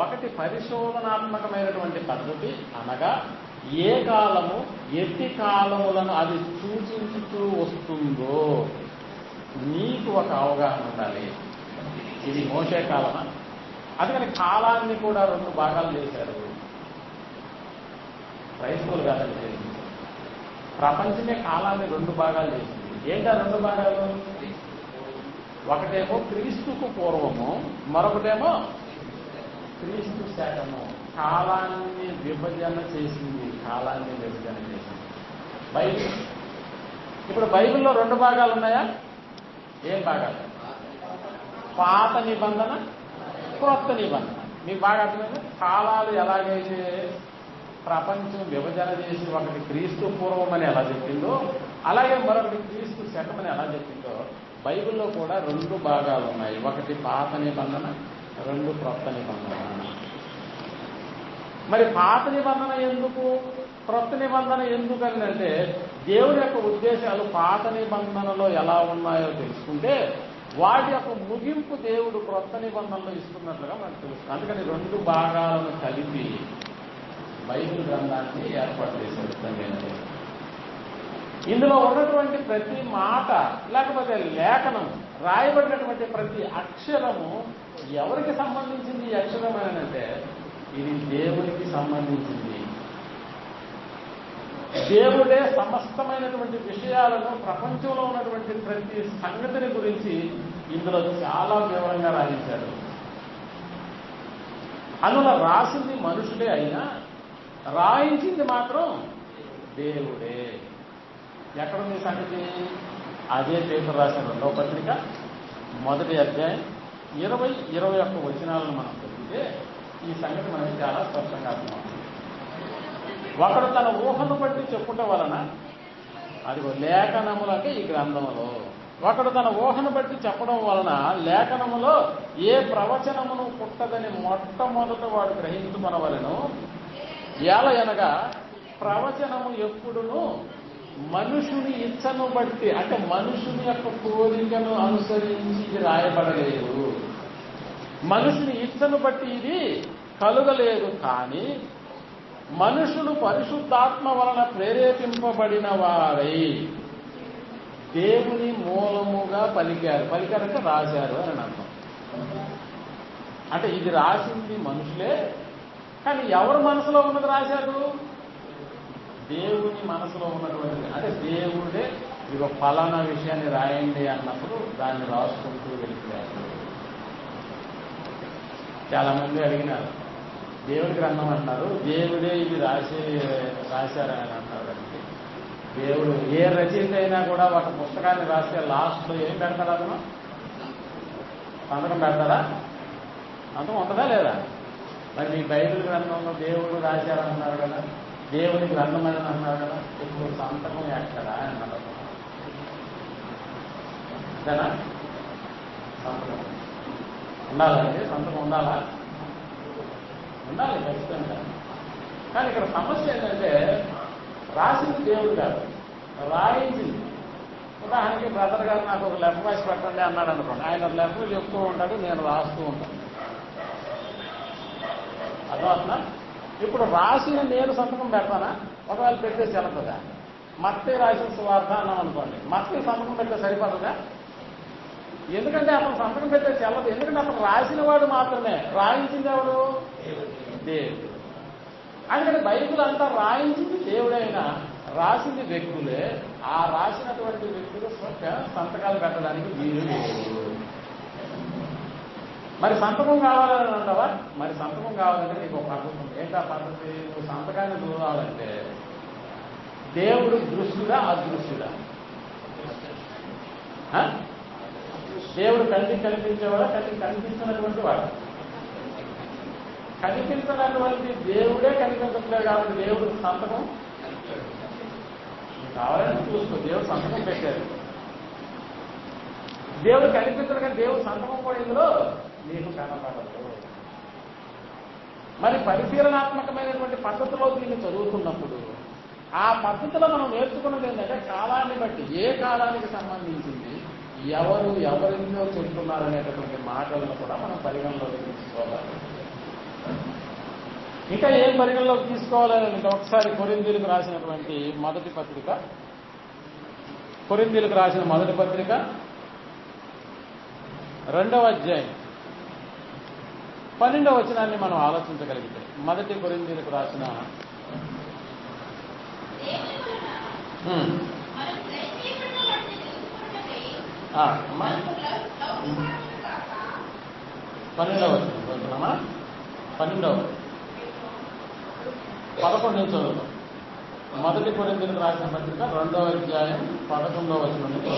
ఒకటి పరిశోధనాత్మకమైనటువంటి పద్ధతి, అనగా ఏ కాలము ఎట్టి కాలములను అది సూచించుతూ వస్తుందో నీకు ఒక అవగాహన ఉండాలి. ఇది మోషే కాలమా? అందుకని కాలాన్ని కూడా 2 భాగాలు చేశారు. క్రైస్తవులు కాదని చేసింది, ప్రపంచమే కాలాన్ని 2 భాగాలు చేసింది. ఏంటా 2 భాగాలు? ఒకటేమో క్రీస్తుకు పూర్వము, మరొకటేమో క్రీస్తు శకము. కాలాన్ని విభజన చేసింది. బైబిల్. ఇప్పుడు బైబిల్లో 2 భాగాలు ఉన్నాయా? ఏం భాగాలు? పాత నిబంధన, క్రొత్త నిబంధన. మీకు బాగా అర్థమైంది. కాలాలు ఎలాగైతే ప్రపంచం విభజన చేసి ఒకటి క్రీస్తు పూర్వం అని ఎలా చెప్పిందో, అలాగే మరొకటి క్రీస్తు శకమని ఎలా చెప్పిందో, బైబిల్లో కూడా 2 భాగాలు ఉన్నాయి. ఒకటి పాత నిబంధన, 2 క్రొత్త నిబంధన. మరి పాత నిబంధన ఎందుకు, క్రొత్త నిబంధన ఎందుకని అంటే, దేవుడి యొక్క ఉద్దేశాలు పాత నిబంధనలో ఎలా ఉన్నాయో తెలుసుకుంటే వాటి యొక్క ముగింపు దేవుడు క్రొత్త నిబంధనలో ఇస్తున్నట్లుగా మనకు తెలుస్తుంది. అందుకని 2 భాగాలను కలిపి బైబిల్ గ్రంథాన్ని ఏర్పాటు చేశాడు. ఇందులో ఉన్నటువంటి ప్రతి మాట, లేకపోతే లేఖనం, రాయబడినటువంటి ప్రతి అక్షరము ఎవరికి సంబంధించింది? ఈ అక్షరం అని అంటే ఇది దేవునికి సంబంధించింది. దేవుడే సమస్తమైనటువంటి విషయాలను, ప్రపంచంలో ఉన్నటువంటి ప్రతి సంగతిని గురించి ఇందులో చాలా వివరంగా రాయించాడు. అందులో రాసింది మనుషులే అయినా రాయించింది మాత్రం దేవుడే. ఎక్కడుంది సంగతి? అదే పేపర్ రాసిన 2వ పత్రిక 1వ అధ్యాయం 20-21 వచనాలను మనం చదివితే ఈ సంగతి మనకి చాలా స్పష్టంగా అర్థమవుతుంది. ఒకడు తన ఊహను బట్టి చెప్పుట వలన, అదిగో లేఖనములంటే ఈ గ్రంథములో, ఒకడు తన ఊహను బట్టి చెప్పడం వలన లేఖనములో ఏ ప్రవచనమును పుట్టదని మొట్టమొదట వాడు గ్రహించుకొనవలెను. ఏలయనగా ప్రవచనము ఎప్పుడును మనుషుని ఇచ్చను బట్టి, అంటే మనుషుని యొక్క కోరికను అనుసరించి ఇది రాయబడలేదు. మనుషుని ఇచ్చను బట్టి ఇది కలుగలేదు. కానీ మనుషులు పరిశుద్ధాత్మ వలన ప్రేరేపింపబడిన వారై దేవుని మూలముగా పలికారు. పలికారంటే రాశారు అని అర్థం. అంటే ఇది రాసింది మనుషులే, కానీ ఎవరి మనసులో ఉన్నది రాశారు? దేవుని మనసులో ఉన్నటువంటిది. అంటే దేవుడే ఇక ఫలానా విషయాన్ని రాయండి అన్నప్పుడు దాన్ని రాసుకుంటూ వెళ్ళిపోయారు. చాలా మంది అడిగినారు, దేవుడి గ్రంథం అంటున్నారు, దేవుడే ఇది రాశారని అంటారు. అంటే దేవుడు ఏ రచయిత అయినా కూడా ఒక పుస్తకాన్ని రాస్తే లాస్ట్లో ఏం పెడతాడా? అతను సంతకం పెడతాడా? సంతకం ఉంటుందా లేదా? మరి మీ బైబిల్ గ్రంథంలో దేవుడు రాశారంటున్నారు కదా, దేవుని గ్రంథం అని అంటున్నారు కదా, ఇప్పుడు సంతకం ఎక్కడా అని అన్నారు. అంతేనా? సంతకం ఉండాలండి. సంతకం ఉండాలా? ఉండాలి ఖచ్చితంగా. కానీ ఇక్కడ సమస్య ఏంటంటే రాసింది దేవుడు కాదు, రాయించింది. ఉదాహరణకి బ్రదర్ గారు నాకు ఒక లెఫ్ట్ వాయిస్ పెట్టండి అన్నాడు అనుకోండి, ఆయన లెఫ్ట్ చెప్తూ ఉంటాడు, నేను రాస్తూ ఉంటాను. అర్థమవుతుందా? ఇప్పుడు రాసిన నేను సంతకం పెడతానా? ఒకవేళ పెట్టేసి వెళ్తుందా? మత్తయి రాసిన సువార్త అన్నాం అనుకోండి, మత్తయి సంతకం పెడితే సరిపడదా? ఎందుకంటే అతను సంతకం పెట్టే చెల్లదు. ఎందుకంటే అతను రాసిన వాడు మాత్రమే, రాయించింది ఎవడు? దేవుడు. అందుకని బైబిల్ అంతా రాయించింది దేవుడైనా రాసింది వ్యక్తులే. ఆ రాసినటువంటి వ్యక్తులు సంతకాలు పెట్టడానికి వీలు లేదు. మరి సంతకం కావాలని అంటావా? మరి సంతకం కావాలంటే నీకు ఒక పద్ధతి ఉంది. ఏంటా పద్ధతి? నువ్వు సంతకాన్ని చూడాలంటే దేవుడు దృష్టిగా అదృష్టిగా? దేవుడు కంటికి కనిపించేవాడా? కంటికి కనిపించినటువంటి వాడు. కనిపించినటువంటి దేవుడే కనిపించట్లేదు కాబట్టి దేవుడు సంతకం కావాలని చూసుకో. దేవుడు సంతకం పెట్టారు. దేవుడు కనిపించడు కానీ దేవుడు సంతకం కూడా ఇందులో నీకు కనపడదు. మరి పరిశీలనాత్మకమైనటువంటి పద్ధతిలో దీన్ని చదువుతున్నప్పుడు ఆ పద్ధతిలో మనం నేర్చుకున్నది ఏంటంటే కాలాన్ని బట్టి, ఏ కాలానికి సంబంధించింది, ఎవరితో చెప్తున్నారనేటటువంటి మాటలను కూడా మనం పరిగణలోకి తీసుకోవాలి. ఇంకా ఏం పరిగణలోకి తీసుకోవాలని ఒకసారి కొరింథీయులకు రాసినటువంటి మొదటి పత్రిక, కొరింథీయులకు రాసిన మొదటి పత్రిక 2వ అధ్యాయం 12వ వచనాన్ని మనం ఆలోచించగలిగితే, మొదటి కొరింథీయులకు రాసిన 12వ వచనమా? 12వ 11 నుంచి చదువుతాం. మొదటి కొరింథీయులకు రాసిన పత్రిక 2వ అధ్యాయం 11వ వచనం నుంచి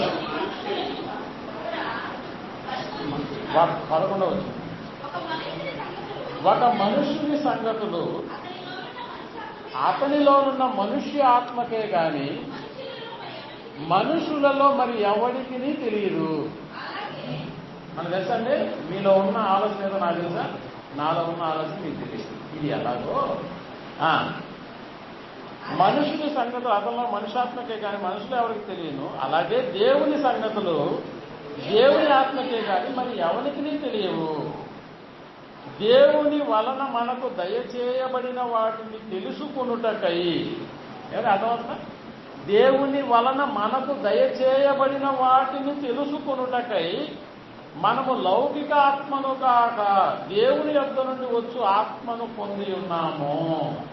11వ వచనం. ఒక మనుష్యుని సంగతులు అతనిలోనున్న మనుష్య ఆత్మకే గాని మనుషులలో మరి ఎవరికి తెలియదు. మనకు తెలుసండి, మీలో ఉన్న ఆలోచన ఏదో నాకు తెలుసా, నాలో ఉన్న ఆలోచన మీకు తెలియదు. ఇది ఎలాగో మనుషుని సంగతులు అతనిలో మనుషాత్మకే కానీ మనుషులు ఎవరికి తెలియను, అలాగే దేవుని సంగతులు దేవుని ఆత్మకే కానీ మరి ఎవరికి తెలియవు. దేవుని వలన మనకు దయచేయబడిన వాటిని తెలుసుకొనుటకై, ఏమైనా అర్థమవుతుందా? దేవుని వలన మనకు దయచేయబడిన వాటిని తెలుసుకొనుటకై మనము లౌకిక ఆత్మను కాక దేవుని యొద్ద నుండి వచ్చు ఆత్మను పొంది ఉన్నాము.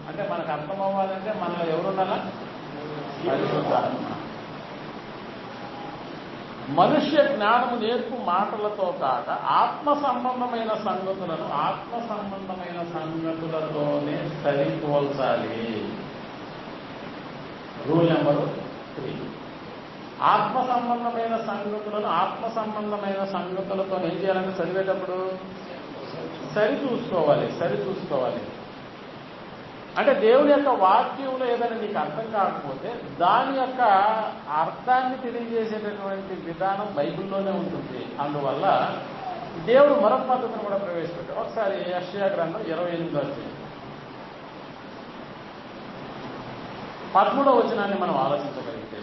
అంటే మనకు అర్థమవ్వాలంటే మనలో ఎవరుండాలా? పరిశుద్ధాత్మ. మనుష్య జ్ఞానము నేర్పు మాటలతో కాక ఆత్మ సంబంధమైన సంగతులతోనే సరిపోల్చాలి. Rule number 3. ఆత్మ సంబంధమైన సంగతులతో ఏం చేయాలంటే చదివేటప్పుడు సరిచూసుకోవాలి. అంటే దేవుని యొక్క వాక్యంలో ఏదైనా నీకు అర్థం కాకపోతే దాని యొక్క అర్థాన్ని తెలియజేసేటటువంటి విధానం బైబిల్లోనే ఉంటుంది. అందువల్ల దేవుడు మరొక పద్ధతిని కూడా ప్రవేశపెట్టాడు. ఒకసారి యెషయా గ్రంథం 28వ అధ్యాయం 13వ వచనాన్ని మనం ఆలోచించగలిగితే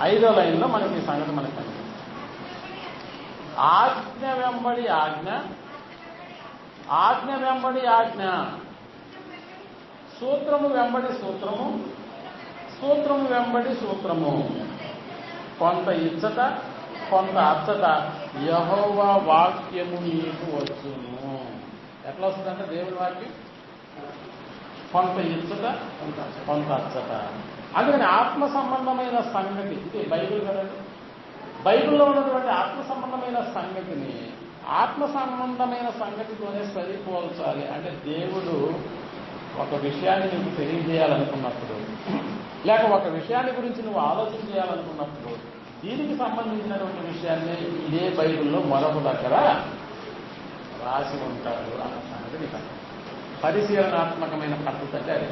5వ లైన్లో మనకి ఈ సంగతి మనకు కనిపిస్తుంది. ఆజ్ఞ వెంబడి ఆజ్ఞ, ఆజ్ఞ వెంబడి ఆజ్ఞ, సూత్రము వెంబడి సూత్రము, సూత్రము వెంబడి సూత్రము, కొంత ఇచ్చట కొంత అచ్చట యెహోవా వాక్యము మీకు వచ్చును. ఎట్లా వస్తుందంటే దేవుని వాక్యం కొంత ఇచ్చట కొంత అచ్చట. అందుకని ఆత్మ సంబంధమైన సంగతి ఇది బైబిల్ కదండి. బైబిల్లో ఉన్నటువంటి ఆత్మ సంబంధమైన సంగతిని ఆత్మ సంబంధమైన సంగతితోనే సరిపోల్చాలి. అంటే దేవుడు ఒక విషయాన్ని నువ్వు తెలియజేయాలనుకున్నప్పుడు, లేక ఒక విషయాన్ని గురించి నువ్వు ఆలోచన చేయాలనుకున్నప్పుడు దీనికి సంబంధించినటువంటి విషయాన్ని ఇదే బైబిల్లో మరొక దగ్గర రాసి ఉంటాడు అన్న సంగతి నీకు పరిశీలనాత్మకమైన పద్ధతి అంటే అది.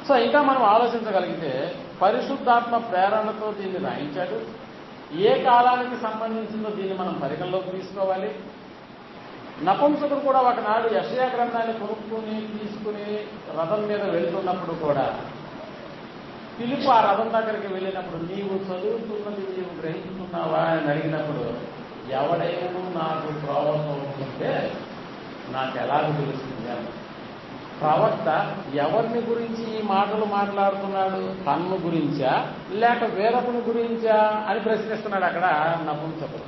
సో ఇంకా మనం ఆలోచించగలిగితే పరిశుద్ధాత్మ ప్రేరణతో దీన్ని రాయించాడు. ఏ కాలానికి సంబంధించిందో దీన్ని మనం పరిగణలోకి తీసుకోవాలి. నపుంసకుడు కూడా ఒకనాడు యెషయా గ్రంథాన్ని తీసుకుని రథం మీద వెళ్తున్నప్పుడు కూడా ఫిలిప్పు ఆ రథం దగ్గరికి వెళ్ళినప్పుడు నీవు చదువుతున్నది నీవు గ్రహించుకున్నావా అని అడిగినప్పుడు ఎవడైనా నాకు ప్రవక్త ఉంటే నాకు ఎలాగో తెలుస్తుంది అని. ప్రవక్త ఎవరిని గురించి ఈ మాటలు మాట్లాడుతున్నాడు? తన్ను గురించా లేక వేరొకని గురించా అని ప్రశ్నిస్తున్నాడు అక్కడ నపుంసకుడు.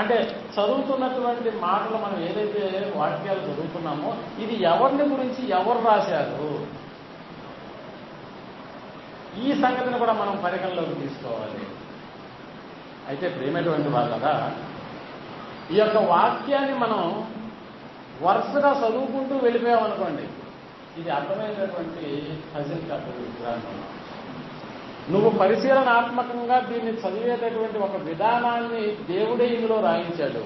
అంటే చదువుతున్నటువంటి మాటలు మనం ఏదైతే వాక్యాలు చదువుతున్నామో ఇది ఎవరిని గురించి ఎవరు రాశారు, ఈ సంగతిని కూడా మనం పరిగణలోకి తీసుకోవాలి. అయితే ప్రేమటువంటి వాళ్ళగా ఈ యొక్క వాక్యాన్ని మనం వరుసగా చదువుకుంటూ వెళ్ళిపోయామనుకోండి, ఇది అర్థమైనటువంటి పజిల్ కాదు గ్రంథం. నువ్వు పరిశీలనాత్మకంగా దీన్ని చదివేటటువంటి ఒక విధానాన్ని దేవుడే ఇందులో రాయించాడు.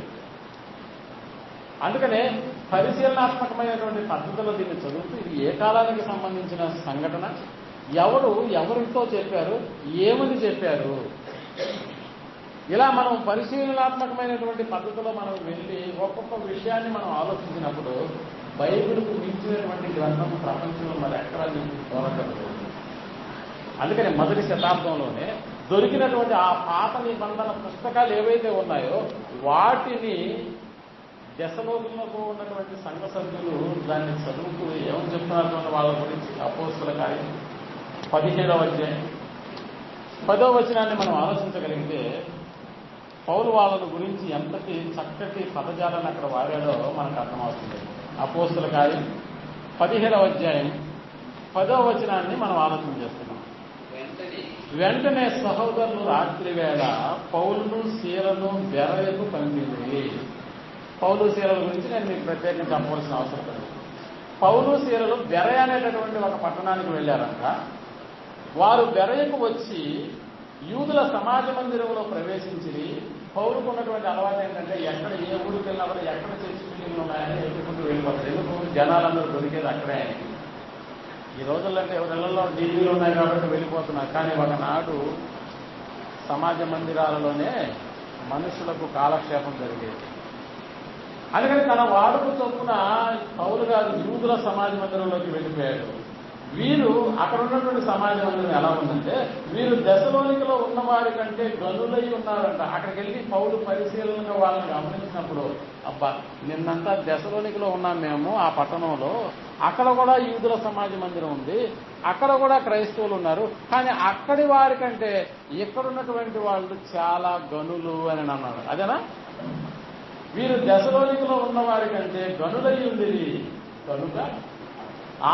అందుకనే పరిశీలనాత్మకమైనటువంటి పద్ధతిలో దీన్ని చదువుతూ ఇది ఏ కాలానికి సంబంధించిన సంఘటన, ఎవరితో చెప్పారు, ఏమని చెప్పారు, ఇలా మనం పరిశీలనాత్మకమైనటువంటి పద్ధతిలో మనం వెళ్ళి ఒక్కొక్క విషయాన్ని మనం ఆలోచించినప్పుడు బైబిల్కు మించినటువంటి గ్రంథం ప్రపంచంలో మరి ఎక్కడా మీకు దొరకదు. అందుకని మొదటి శతాబ్దంలోనే దొరికినటువంటి ఆ పాత నిబంధన పుస్తకాలు ఏవైతే ఉన్నాయో వాటిని దశలోకంలో ఉన్నటువంటి సంఘ సభ్యులు దాన్ని చదువుతూ ఏమని చెప్తున్నటువంటి వాళ్ళ గురించి అపోస్తల కార్యం 17వ అధ్యాయం 10వ వచనాన్ని మనం ఆలోచించగలిగితే పౌలు వాళ్ళను గురించి ఎంతటి చక్కటి పదజాలను అక్కడ వాడాడో మనకు అర్థమవుతుంది. అపోస్తల కార్యం 17వ అధ్యాయం 10వ వచనాన్ని మనం ఆలోచన చేస్తున్నాం. వెంటనే సహోదరులు రాత్రి వేళ పౌలును సీలను బెరయకు పంపింది. పౌలు సీరల గురించి నేను మీకు ప్రత్యేకంగా చెప్పవలసిన అవసరం లేదు. పౌలు సీరలు బెరయ అనేటటువంటి ఒక పట్టణానికి వెళ్ళారంట. వారు బెరయకు వచ్చి యూదుల సమాజ మందిరంలో ప్రవేశించి పౌరుకు ఉన్నటువంటి అలవాటు ఏంటంటే ఎక్కడ ఏ ఊరికి వెళ్ళినా కూడా ఎక్కడ చర్చి బిల్డింగ్లు ఉన్నాయని ఎదుర్కొంటూ వెళ్ళిపోతారు. ఎందుకు జనాలందరూ దొరికేది అక్కడే. ఈ రోజుల్లో అంటే ఎవరిళ్లలో ఢిల్లీలు ఉన్నాయి కాబట్టి వెళ్ళిపోతున్నారు. కానీ ఒకనాడు సమాజ మందిరాలలోనే మనుషులకు కాలక్షేపం జరిగేది. అందుకని తన వాడుకు చొప్పున పౌలు గారు యూదుల సమాజ మందిరంలోకి వెళ్ళిపోయాడు. వీరు అక్కడ ఉన్నటువంటి సమాజ మందిరం ఎలా ఉందంటే వీరు దశలోనికలో ఉన్నవారి కంటే గనులై ఉన్నారంట. అక్కడికి వెళ్ళి పౌలు పరిశీలనగా వాళ్ళని గమనించినప్పుడు అబ్బా నిన్నంతా దశలోనికలో ఉన్నాం మేము ఆ పట్టణంలో, అక్కడ కూడా యూదుల సమాజ మందిరం ఉంది, అక్కడ కూడా క్రైస్తవులు ఉన్నారు, కానీ అక్కడి వారి కంటే ఇక్కడున్నటువంటి వాళ్ళు చాలా గనులు అని అన్నాడు. అదేనా? వీరు దశలోనికలో ఉన్నవారి కంటే గనులై ఉంది కనుక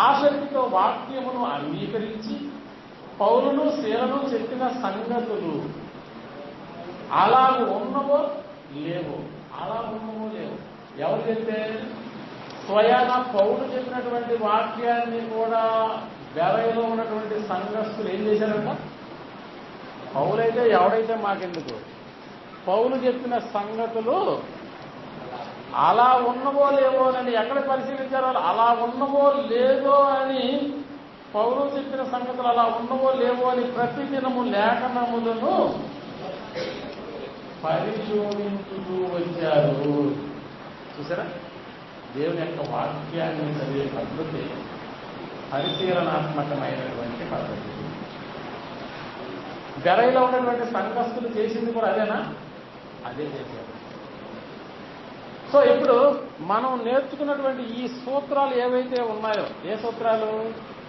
ఆసక్తితో వాక్యమును అంగీకరించి పౌలును శీలను చెప్పిన సంగతులు అలాగ ఉన్నవో లేవో ఎవరు చెప్తే స్వయాన పౌలు చెప్పినటువంటి వాక్యాన్ని కూడా బెరయలో ఉన్నటువంటి సంఘస్థులు ఏం చేశారంట? పౌలైతే ఎవడైతే మాకెందుకు, పౌలు చెప్పిన సంగతులు అలా ఉన్నవో లేవో అని ఎక్కడ పరిశీలించారో అలా ఉన్నవో లేదో అని పౌలు చెప్పిన సంగతులు అలా ఉన్నవో లేవో అని ప్రతిదినము లేఖనములను పరిశోధించుతూ వచ్చారు. చూసారా? దేవుని యొక్క వాక్యాన్ని చదివే పద్ధతి పరిశీలనాత్మకమైనటువంటి పద్ధతి. బెరయలో ఉన్నటువంటి సంఘస్థులు చేసింది కూడా అదేనా? అదే చేశారు. సో ఇప్పుడు మనం నేర్చుకున్నటువంటి ఈ సూత్రాలు ఏవైతే ఉన్నాయో, ఏ సూత్రాలు?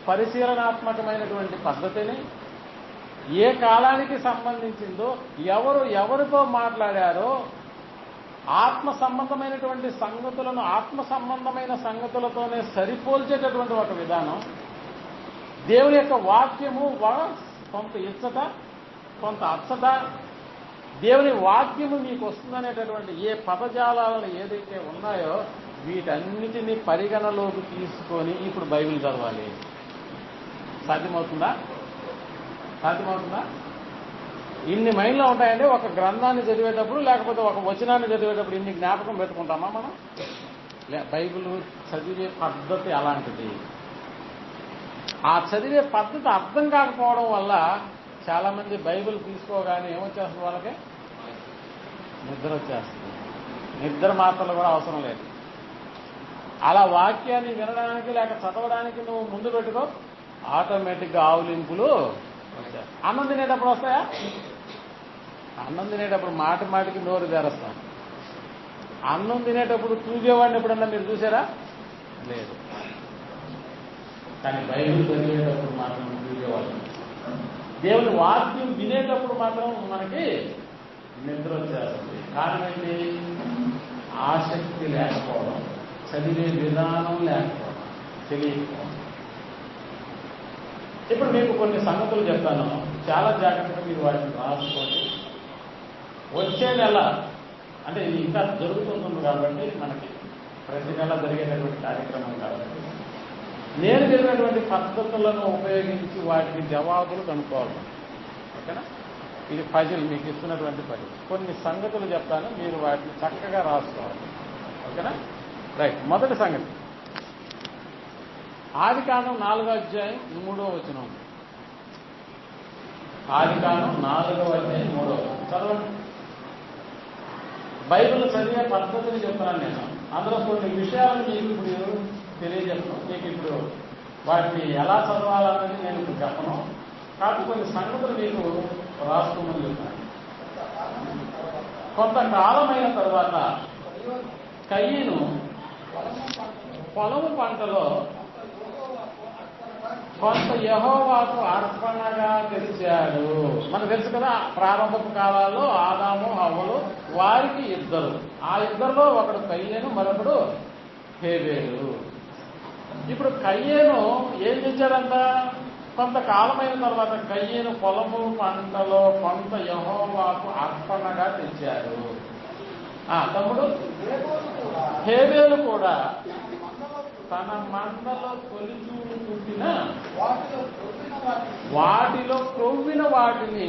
పరిశీలనాత్మకమైనటువంటి పద్ధతిని, ఏ కాలానికి సంబంధించిందో, ఎవరితో మాట్లాడారో, ఆత్మ సంబంధమైనటువంటి సంగతులను ఆత్మ సంబంధమైన సంగతులతోనే సరిపోల్చేటటువంటి ఒక విధానం, దేవుని యొక్క వాక్యము కొంత ఇచ్చట కొంత అచ్చట, దేవుని వాక్యము మీకు వస్తుందనేటటువంటి ఏ పదజాలాలను ఏదైతే ఉన్నాయో వీటన్నిటినీ పరిగణలోకి తీసుకొని ఇప్పుడు బైబిల్ చదవాలి. సాధ్యమవుతుందా? ఇన్ని మైండ్లో ఉంటాయండి ఒక గ్రంథాన్ని చదివేటప్పుడు, లేకపోతే ఒక వచనాన్ని చదివేటప్పుడు ఇన్ని జ్ఞాపకం పెట్టుకుంటామా మనం? బైబిల్ చదివే పద్ధతి అలాంటిది. ఆ చదివే పద్ధతి అర్థం కాకపోవడం వల్ల చాలా మంది బైబిల్ తీసుకోగానే ఏమొచ్చేస్తుంది, వాళ్ళకి నిద్ర వచ్చేస్తుంది. నిద్ర మాత్రలు కూడా అవసరం లేదు. అలా వాక్యాన్ని వినడానికి లేక చదవడానికి నువ్వు ముందు పెట్టుకో, ఆటోమేటిక్గా ఆవులింపులు వచ్చాయి. అన్నం తినేటప్పుడు వస్తాయా? అన్నం తినేటప్పుడు మాటికి నోరు తెరస్తాం. అన్నం తినేటప్పుడు తూగేవాడిని ఎప్పుడన్నా మీరు చూసారా? లేదు. కానీ బైబిల్ చదివేటప్పుడు మాత్రం తూగేవాళ్ళు. దేవుని వాక్యం వినేటప్పుడు మాత్రం మనకి నిద్ర వచ్చేస్తుంది. కారణం ఏంటి? ఆసక్తి లేకపోవడం, చదివే విధానం లేకపోవడం, తెలియకపోవడం. ఇప్పుడు మీకు కొన్ని సంగతులు చెప్తాను, చాలా జాగ్రత్తగా మీరు వాటిని రాసుకోండి. వచ్చే నెల అంటే ఇది ఇంకా జరుగుతుంది కాబట్టి, మనకి ప్రతి నెల జరిగేటటువంటి కార్యక్రమం కాబట్టి నేను చెప్పినటువంటి పద్ధతులను ఉపయోగించి వాటికి జవాబులు కనుక్కోవాలి. ఓకేనా? ఇది పజిల్, మీకు ఇస్తున్నటువంటి పజిల్. కొన్ని సంగతులు చెప్తాను, మీరు వాటిని చక్కగా రాసుకోవాలి. ఓకేనా? రైట్. మొదటి సంగతి, ఆదికాండం 4వ అధ్యాయం 3వ వచనం. ఆదికాండం 4వ అధ్యాయం 3వ వచనం చదవండి. బైబిల్ చదివే పద్ధతిని చెప్తున్నాను నేను. అందులో కొన్ని విషయాలను మీకు ఇప్పుడు తెలియజెప్పను. మీకు ఇప్పుడు వాటిని ఎలా చదవాలన్నది నేను ఇప్పుడు చెప్పను. కాబట్టి కొన్ని సంగతులు మీకు రాసుకోమని చెప్తాను. కొంతకాలమైన తర్వాత కయీను పొలము పంటలో కొంత యెహోవాకు అర్పణగా తెచ్చాడు. మనకు తెలుసు కదా, ప్రారంభపు కాలాల్లో ఆదాము హవ్వలు, వారికి ఇద్దరు. ఆ ఇద్దరిలో ఒకడు కయ్యేను, మరొకడు హేబేలు. ఇప్పుడు కయ్యేను ఏం తెచ్చాడంట? కొంతకాలమైన తర్వాత కయ్యేను పొలము పంటలో కొంత యెహోవాకు అర్పణగా తెచ్చాడు. తమ్ముడు హేబేలు కూడా తన మందలో తొలిచూలు పుట్టిన వాటిలో క్రొవ్విన వాటిని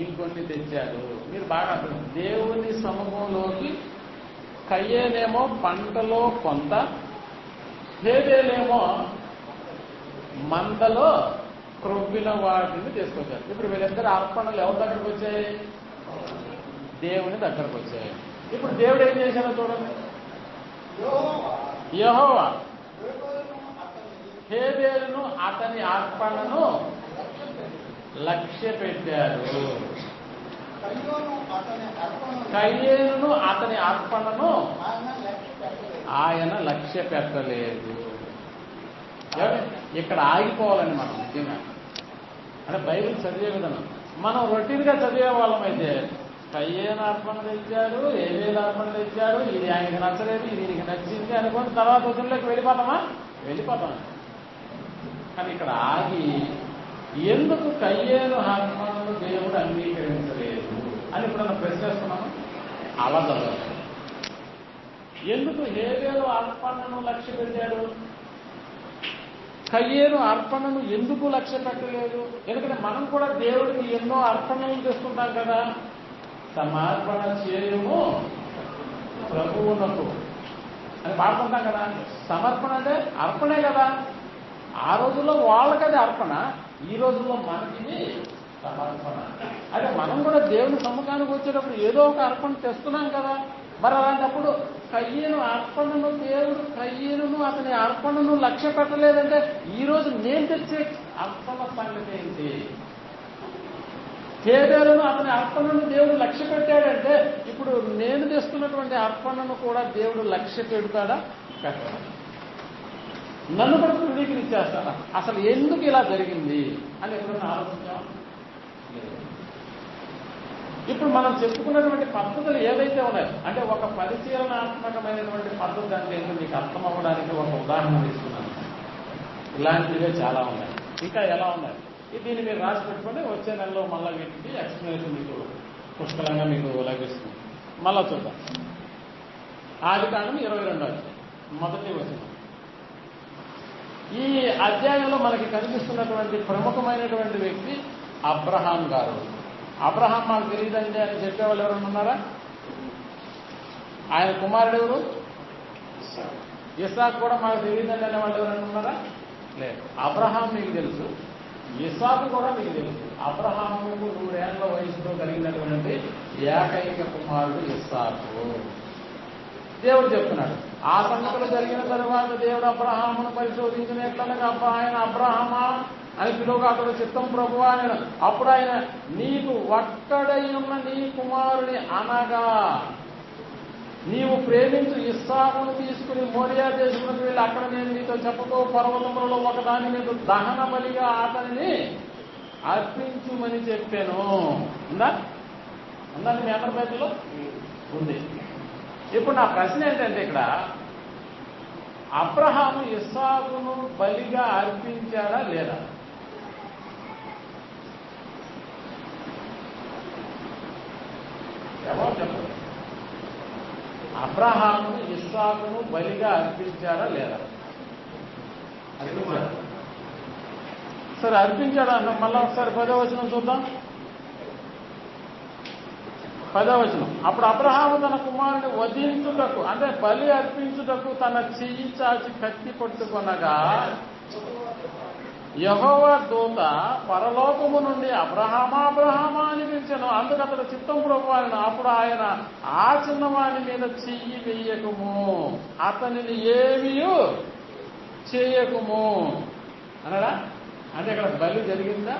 ఇంకొన్ని తెచ్చాడు. మీరు బాగా అర్థం. దేవుని సమూహంలోకి కయ్యేనేమో పంటలో కొంత, హేబేలేమో మందలో క్రొవ్విన వాటిని తీసుకొచ్చారు. ఇప్పుడు వీళ్ళిద్దరు అర్పణలు ఎవరి దగ్గరకు వచ్చాయి? దేవుని దగ్గరకు వచ్చాయి. ఇప్పుడు దేవుడు ఏం చేశాడో చూడండి. యెహోవా హేబేలును అతని అర్పణను లక్ష్య పెట్టారు, కయ్యేనును అతని అర్పణను ఆయన లక్ష్య పెట్టలేదు. ఇక్కడ ఆగిపోవాలండి మనం ముఖ్యంగా. అంటే బైబిల్ చదివే విధానం మనం రొటీన్గా చదివే వాళ్ళమైతే కయ్యేను అర్పణ తెచ్చాడు, హేబేలు అర్పణ తెచ్చాడు, ఇది ఆయనకి నచ్చలేదు, ఇది నీకు నచ్చింది అనుకోండి, తర్వాత వచనంలోకి వెళ్ళిపోతామా? కానీ ఇక్కడ ఆగి ఎందుకు కయ్యేను అర్పణను దేవుడు అంగీకరించలేదు అని ఇప్పుడు ప్రశ్నిస్తున్నాము. అలా చదవాలి. ఎందుకు హేబేలు అర్పణను లక్ష్య పెట్టాడు, కయ్యేను అర్పణను ఎందుకు లక్ష్య పెట్టలేదు? ఎందుకంటే మనం కూడా దేవుడికి ఎన్నో అర్పణలు తెస్తుంటాం కదా. సమర్పణ చేయము ప్రభువునకు అని పాడుకుంటాం కదా. సమర్పణ అంటే అర్పణే కదా. ఆ రోజుల్లో వాళ్ళకి అది అర్పణ, ఈ రోజుల్లో మనకి సమర్పణ. అదే మనం కూడా దేవుని సముఖానికి వచ్చేటప్పుడు ఏదో ఒక అర్పణ తెస్తున్నాం కదా. మరి అలాంటప్పుడు కయ్యేను అర్పణను దేవుడు కయ్యేనును అతని అర్పణను లక్ష్య పెట్టలేదంటే ఈ రోజు నేను తెచ్చే అర్పణ సంగతి ఏంటి? హేబేలును అతని అర్పణను దేవుడు లక్ష్య పెట్టాడంటే ఇప్పుడు నేను తెస్తున్నటువంటి అర్పణను కూడా దేవుడు లక్ష్య పెడతాడా? పెట్టాడు. నన్ను కూడా ధృవీకరించేస్తాడా? అసలు ఎందుకు ఇలా జరిగింది అని ఎప్పుడన్నా ఆలోచించాం? ఇప్పుడు మనం చెప్పుకున్నటువంటి పద్ధతులు ఏదైతే ఉన్నాయో, అంటే ఒక పరిశీలనాత్మకమైనటువంటి పద్ధతి అంటే ఏంటో మీకు అర్థం అవ్వడానికి ఒక ఉదాహరణ తీసుకున్నాను. ఇలాంటివే చాలా ఉన్నాయి, ఇంకా ఎలా ఉన్నాయి. దీన్ని మీరు రాసి పెట్టుకొని వచ్చే నెలలో మళ్ళీ వీటికి ఎక్స్ప్లెనేషన్ మీకు పుష్కలంగా మీకు లభిస్తుంది. మళ్ళా చూద్దాం. ఆదికాండం 22వ అధ్యాయం మొదటి వచనం. ఈ అధ్యాయంలో మనకి కనిపిస్తున్నటువంటి ప్రముఖమైనటువంటి వ్యక్తి అబ్రహాం గారు. అబ్రహాం మాకు తెలియదండి అని చెప్పేవాళ్ళు ఎవరైనా ఉన్నారా? ఆయన కుమారుడు ఎవరు? ఇస్సాకు కూడా మాకు తెలియదండి అనే వాళ్ళు ఎవరైనా ఉన్నారా? లేదు. అబ్రహాం మీకు తెలుసు, ఇస్సాకు కూడా మీకు తెలుసు. అబ్రహాముకు 100 ఏళ్ల వయసులో కలిగినటువంటి ఏకైక కుమారుడు ఇస్సాకు. దేవుడు చెప్తున్నాడు, ఆ సంగతులు జరిగిన తర్వాత దేవుడు అబ్రహామును పరిశోధించినట్లనగా ఆయన అబ్రహామా అని పిలువగా అతడు చిత్తం ప్రభువా ఆయన. అప్పుడు ఆయన నీకు ఒక్కడై ఉన్న నీ కుమారుని అనగా నీవు ప్రేమించు ఇస్సాకును తీసుకుని మోరియా దేశంలోకి వెళ్ళి అక్కడ నేను నీతో చెప్పకో పర్వతములలో ఒకదాని మీద దహన బలిగా అతనిని అర్పించుమని చెప్పాను. ఉందా? ఉందండి మీ అందరి బైబిల్లో ఉంది. ఇప్పుడు నా ప్రశ్న ఏంటంటే, ఇక్కడ అబ్రహాము ఇస్సాకును బలిగా అర్పించాడా లేదా? ఎవరు చెప్పండి. అబ్రహాము ఇస్సాకును బలిగా అర్పించాడా లేదా? అర్పించాడా? సరే, అర్పించాడా అన్న మళ్ళా ఒకసారి 10వ వచనం చూద్దాం. 10వ వచనం. అప్పుడు అబ్రహాము తన కుమారుని వధించుటకు, అంటే బలి అర్పించుటకు తన చెయ్యి చాచి కత్తి పట్టుకొనగా యెహోవా దూత పరలోకము నుండి అబ్రహామా అబ్రహామా అని పిలిచెను. అందుకు అతడు చిత్తం ప్రభువాని. అప్పుడు ఆయన ఆ చిన్నవాని మీద చెయ్యి వెయ్యకుము, అతనిని ఏమీ చేయకుము అన్నాడా? అంటే ఇక్కడ బలి జరిగిందా?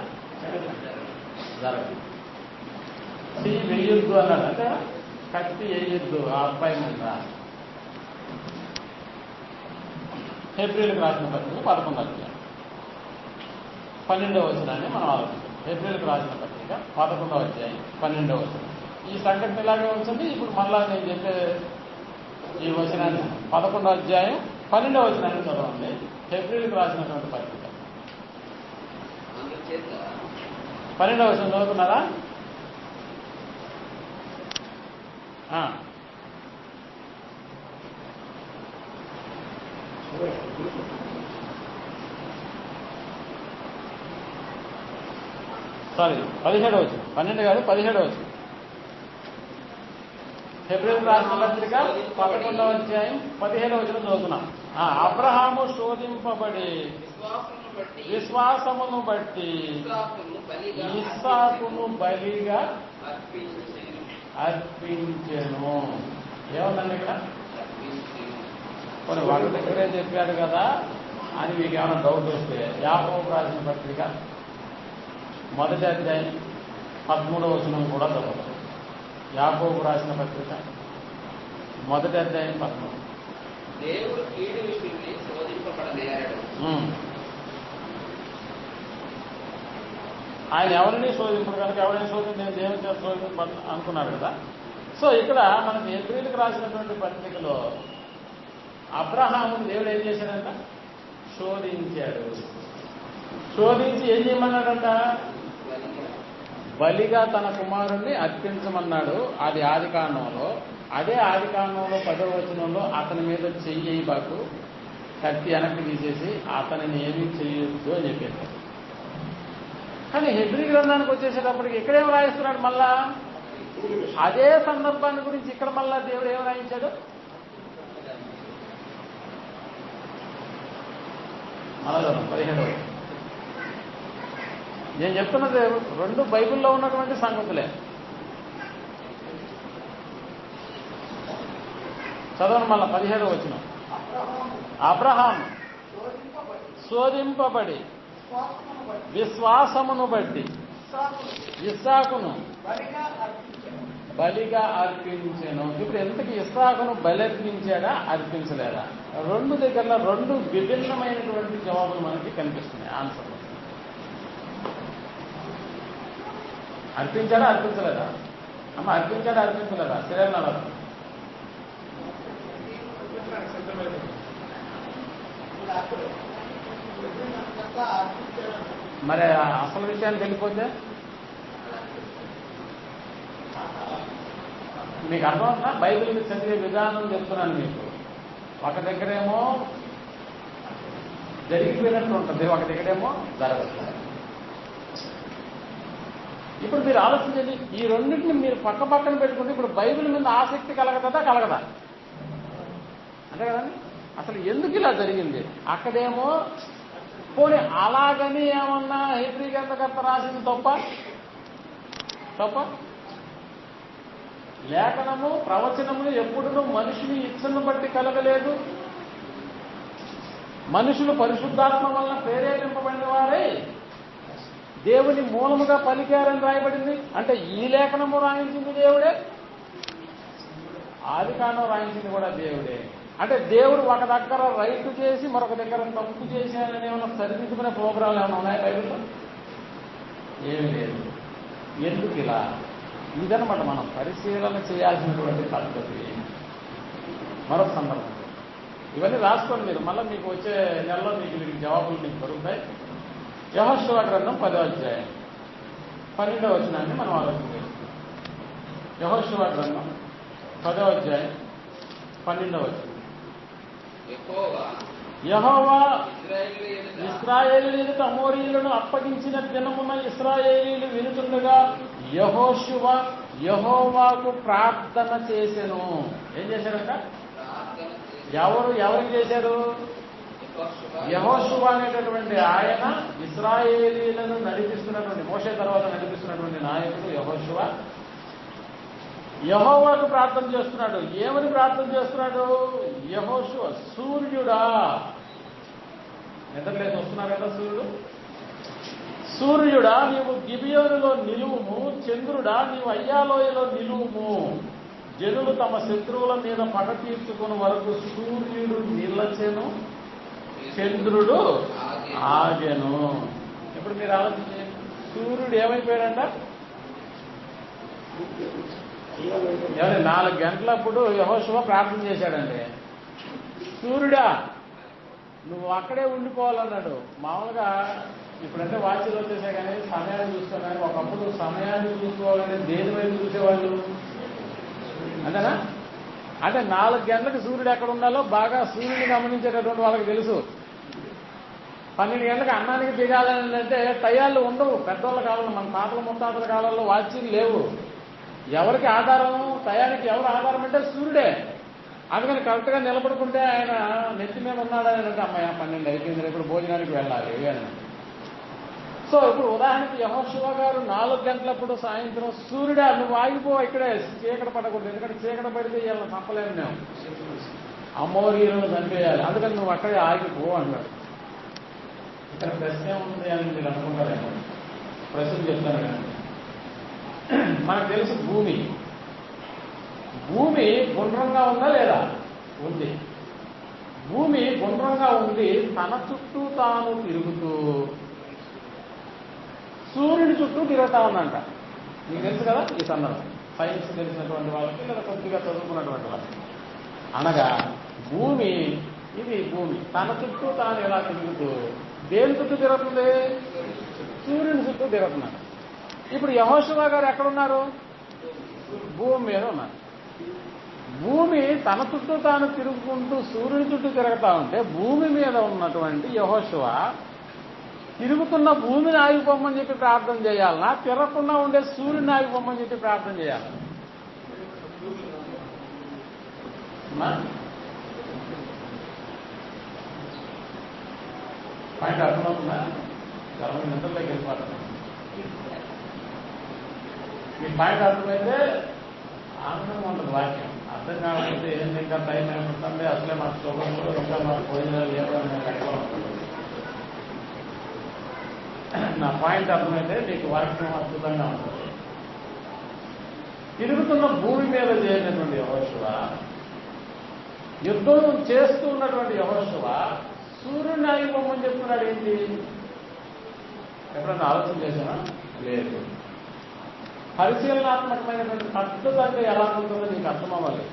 జరగదు. చెయ్యి వెయ్యొద్దు అన్నాడు, అంటే కత్తి వేయొద్దు ఆ అబ్బాయి మీద. హెబ్రీలకు రాసిన పత్రిక 11వ అధ్యాయం 12వ వచనాన్ని మనం ఆలోచిస్తాం. హెబ్రీలకు రాసిన పత్రిక 11వ అధ్యాయం 12వ వచనం. ఈ సంఘటన ఇలాగే ఉంటుంది. ఇప్పుడు మళ్ళా నేను చెప్పే ఈ వచనాన్ని 11వ అధ్యాయం 12వ వచనాన్ని చదవండి. హెబ్రీలకు రాసినటువంటి పత్రిక 12వ వచనం చదువుతున్నారా? సారీ, 17వ వచనం. 12 కాదు, 17వ వచనం. హెబ్రీయులకు రాసిన పత్రిక 11వ అధ్యాయం 17వ వచనం చదువుతున్నాం. అబ్రహాము శోధింపబడి విశ్వాసమును బట్టి ఇస్సాకును బలిగా అర్పించెను. ఏముందండి ఇక్కడ? కొన్ని వాటి దగ్గరే చెప్పాడు కదా అని మీకు ఏమైనా డౌట్ వస్తే యాకోబు రాసిన పత్రిక 1వ అధ్యాయం 13వ వచనం కూడా చదువుతాం. యాకోబు రాసిన పత్రిక 1వ అధ్యాయం 13. దేవుడు కీడు విషయాన్ని శోధింపబడనేరడు. ఆయన ఎవరిని శోధింపడు కనుక ఎవరిని శోధించి నేను దేవుని చేత శోధింప అనుకున్నాడు కదా. సో ఇక్కడ మనకి హెబ్రీయులకు రాసినటువంటి పత్రికలో అబ్రహామును దేవుడు ఏం చేశాడంట? శోధించాడు. శోధించి ఏం చేయమన్నాడంట? బలిగా తన కుమారుణ్ణి అర్పించమన్నాడు. అది ఆదికాండంలో. అదే ఆదికాండంలో 10వ వచనంలో అతని మీద చెయ్యి బాకు కత్తి వెనక్కి తీసేసి అతనిని ఏమీ చెయ్యొద్దు అని చెప్పేశాడు. కానీ హెబ్రీ గ్రంథానికి వచ్చేసేటప్పటికి ఇక్కడేం రాయిస్తున్నాడు? మళ్ళా అదే సందర్భాన్ని గురించి ఇక్కడ మళ్ళా దేవుడు ఏం రాయించాడు? మళ్ళా 17వ. నేను చెప్తున్నది 2 బైబిల్లో ఉన్నటువంటి సంగతులే. చదవండి మళ్ళా 17వ వచనం. అబ్రహాం శోధింపబడి విశ్వాసమును బట్టి ఇస్సాకును బలిగా అర్పించాను. ఇప్పుడు ఎంతకి ఇస్సాకును బలి అర్పించాడా అర్పించలేదా? రెండు దగ్గరలో రెండు విభిన్నమైనటువంటి జవాబులు మనకి కనిపిస్తున్నాయి. ఆన్సర్ అర్పించాడా అర్పించలేదా? అమ్మ అర్పించాడా అర్పించలేదా? సరైన అర్థం మరి అసలు విషయాన్ని తెలియకపోతే మీకు అర్థమవుతుందా? బైబిల్ మీద చదివే విధానం చెప్తున్నాను మీకు. ఒక దగ్గరేమో జరిగిపోయినట్టు ఉంటుంది, ఒక దగ్గరేమో జరగదు. ఇప్పుడు మీరు ఆలోచించండి, ఈ రెండింటిని మీరు పక్క పక్కన పెట్టుకుంటే ఇప్పుడు బైబిల్ మీద ఆసక్తి కలగదా కలగదా? అంతే కదండి. అసలు ఎందుకు ఇలా జరిగింది? అక్కడేమో పోనీ అలాగని ఏమన్నా హెబ్రీ గ్రంథకర్త రాసింది తప్ప లేఖనము ప్రవచనము ఎప్పుడూ మనిషిని ఇచ్చను బట్టి కలగలేదు. మనుషులు పరిశుద్ధాత్మ వలన ప్రేరేపింపబడిన వారే దేవుని మూలముగా పలికారని రాయబడింది. అంటే ఈ లేఖనము రాయించింది దేవుడే, ఆదికాండం రాయించింది కూడా దేవుడే. అంటే దేవుడు ఒక దగ్గర రైట్ చేసి మరొక దగ్గర తప్పు చేశానని ఏమైనా సరిదిద్దుకునే ప్రోగ్రాంలు ఏమైనా ఉన్నాయి బైబిల్లో? ఏమీ లేదు. ఎందుకు ఇలా? ఇదనమాట మనం పరిశీలన చేయాల్సినటువంటి పద్ధతి. మరొక సందర్భం ఇవన్నీ రాసుకోండి మీరు, మళ్ళీ మీకు వచ్చే నెలలో మీకు వీటికి జవాబులు మీకు దొరుకుతాయి. యెహోషువ గ్రంథం 10వ అధ్యాయం 12వ వచనాన్ని మనం ఆలోచన చేస్తున్నాం. యెహోషువ గ్రంథం 10వ అధ్యాయం 12వ వచనం. యెహోవా ఇశ్రాయేలు ఎదుట అమోరీయులను అప్పగించిన దినమున ఇశ్రాయేలీలు వినుచుండగా యెహోషువ యెహోవాకు ప్రార్థన చేసెను. ఏం చేశారంట? ఎవరికి చేశారు? యెహోషువ అనేటటువంటి ఆయన ఇశ్రాయేలీలను నడిపిస్తున్నటువంటి, మోషే తర్వాత నడిపిస్తున్నటువంటి నాయకుడు యెహోషువ. యెహోవాకు ప్రార్థన చేస్తున్నాడు. ఏమని ప్రార్థన చేస్తున్నాడు? యెహోషువ, సూర్యుడా, నిద్రలేసి వస్తున్నారు కదా సూర్యుడా నీవు గిబియోనులో నిలువుము, చంద్రుడా నీవు అయ్యాలోయలో నిలువుము. జనులు తమ శత్రువుల మీద పగ తీర్చుకుని వరకు సూర్యుడు నిలచెను, చంద్రుడు ఆగెను. ఇప్పుడు మీరు ఆలోచించండి, సూర్యుడు ఏమైపోయాడంట? 4 గంటలప్పుడు యెహోషువ ప్రార్థన చేశాడండి. సూర్యుడా నువ్వు అక్కడే ఉండిపోవాలన్నాడు. మామూలుగా ఇప్పుడంటే వాచ్లు వచ్చేసాయి కానీ సమయాన్ని చూసుకోవాలి. ఒకప్పుడు సమయాన్ని చూసుకోవాలంటే దేని వైపు చూసేవాళ్ళు అంతేనా? అంటే 4 గంటలకు సూర్యుడు ఎక్కడ ఉండాలో బాగా సూర్యుడిని గమనించేటటువంటి వాళ్ళకి తెలుసు. 12 గంటలకు అన్నానికి దిగాలని అంటే టయాళ్ళు ఉండవు పెద్దవాళ్ళ కాలంలో. మన తాతల ముత్తాతల కాలంలో వాచీలు లేవు. ఎవరికి ఆధారం? టయానికి ఎవరు ఆధారం అంటే సూర్యుడే. అందుకని కరెక్ట్గా నిలబడుకుంటే ఆయన నెత్తి మీద ఉన్నాడని అంటే అమ్మాయి 12 అయిపోయింది, ఇప్పుడు భోజనానికి వెళ్ళాలి అని. సో ఇప్పుడు ఉదాహరణకి యెహోషువ గారు 4 గంటలప్పుడు సాయంత్రం సూర్యుడా నువ్వు ఆగిపో, ఇక్కడే చీకటి పడకూడదు, ఎందుకంటే చీకటి పడితే వీళ్ళని తప్పలేము, మేము అమోరీయులను చంపేయాలి, అందుకని నువ్వు అక్కడే ఆగిపో అన్నాడు. ఇక్కడ ప్రశ్న ఏముంది అని మీరు అనుకుంటారేమో. ప్రశ్న చెప్తాను కానీ మనకు తెలుసు భూమి గుండ్రంగా ఉందా లేదా? ఉంది. భూమి గుండ్రంగా ఉండి తన చుట్టూ తాను తిరుగుతూ సూర్యుడి చుట్టూ తిరుగుతా ఉందంట. మీకు తెలుసు కదా ఈ సందర్భం, సైన్స్ తెలిసినటువంటి వాళ్ళకి లేదా కొద్దిగా చదువుకున్నటువంటి వాళ్ళకి. అనగా భూమి తన చుట్టూ తాను ఎలా తిరుగుతూ దేని చుట్టూ తిరుగుతుంది? సూర్యుని చుట్టూ తిరుగుతున్నాడు. ఇప్పుడు యెహోషువ గారు ఎక్కడున్నారు? భూమి మీద ఉన్నారు. భూమి తన చుట్టూ తాను తిరుగుకుంటూ సూర్యుని చుట్టూ తిరుగుతా ఉంటే భూమి మీద ఉన్నటువంటి యెహోషువ తిరుగుతున్న భూమిని ఆగిపోమని చెప్పి ప్రార్థన చేయాలనా, తిరగకుండా ఉండే సూర్యుని ఆగిపోమని చెప్పి ప్రార్థన చేయాలి? పాయింట్ అర్థమవుతుందా? 20 నిమిషాల్లోకి వెళ్ళిపోతాను. ఈ పాయింట్ అర్థమైతే ఆనందంగా ఉంటుంది వాక్యం. అర్థం కాకపోతే ఏంటి ఇంకా టైం ఏమిటంటే అసలే మాకు శోభంలో ఇంకా మాకు భోజనాలు లేవని ఎట్లా ఉంటుంది. నా పాయింట్ అర్థమైతే మీకు వాక్యం అద్భుతంగా ఉంటుంది. తిరుగుతున్న భూమి మీద చేరినటువంటి యెహోషువ, యుద్ధం చేస్తూ ఉన్నటువంటి యెహోషువ సూర్యుడిని ఆగిపోమని చెప్తున్నాడు. ఏంటి? ఎప్పుడన్నా ఆలోచన చేశానా? లేదు. పరిశీలనాత్మకమైనటువంటి పద్ధతి అంటే ఎలా ఉంటుందో నీకు అర్థం అవ్వాలి.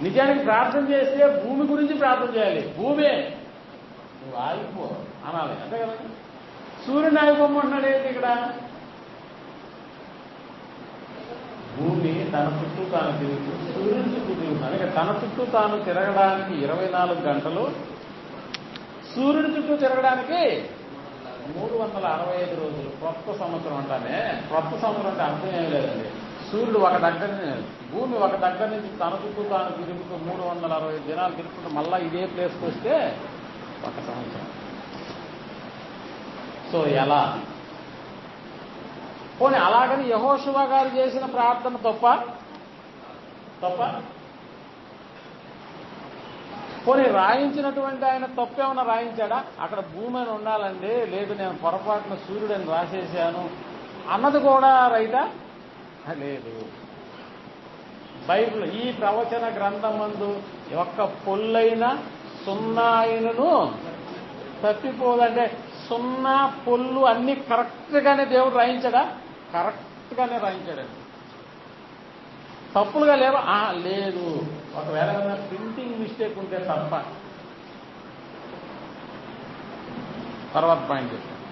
నిజానికి ప్రార్థన చేస్తే భూమి గురించి ప్రార్థన చేయాలి. భూమే నువ్వు ఆగిపో అనాలి, అంతే కదా. సూర్యుని ఆగిపోమంటున్నాడు. ఏంటి ఇక్కడ? భూమి తన చుట్టూ తాను తిరుగుతూ సూర్యుని చుట్టూ తిరుగుతాను. ఇక తన చుట్టూ తాను తిరగడానికి 24 గంటలు, సూర్యుడి చుట్టూ తిరగడానికి 365 రోజులు. కొత్త సంవత్సరం అంటానే. కొత్త సంవత్సరం అంటే అర్థం ఏం లేదండి. సూర్యుడు ఒక దగ్గర, భూమి ఒక దగ్గర నుంచి తన చుట్టూ తాను తిరుగుతూ 365 దినాలు తిరుగుతుంటే మళ్ళా ఇదే ప్లేస్కి వస్తే ఒక సంవత్సరం. సో ఎలా? పోనీ అలాగని యెహోషువ గారు చేసిన ప్రార్థన తప్ప? పోనీ రాయించినటువంటి ఆయన తప్పేమన్నా రాయించాడా? అక్కడ భూమి అని ఉండాలండి, లేదు నేను పొరపాటున సూర్యుడని రాసేశాను అన్నది కూడా రైటా? లేదు. బైబిల్ ఈ ప్రవచన గ్రంథమందు ఒక్క పొల్లైన సున్నా అయినను తప్పిపోదంటే సున్నా పొల్లు అన్ని కరెక్ట్గానే దేవుడు రాయించాడా? కరెక్ట్గానే రాయించాడండి. తప్పులుగా లేవా? లేదు. ఒకవేళ ఏమైనా ప్రింటింగ్ మిస్టేక్ ఉంటే తప్ప. తర్వాత పాయింట్ చెప్తాను.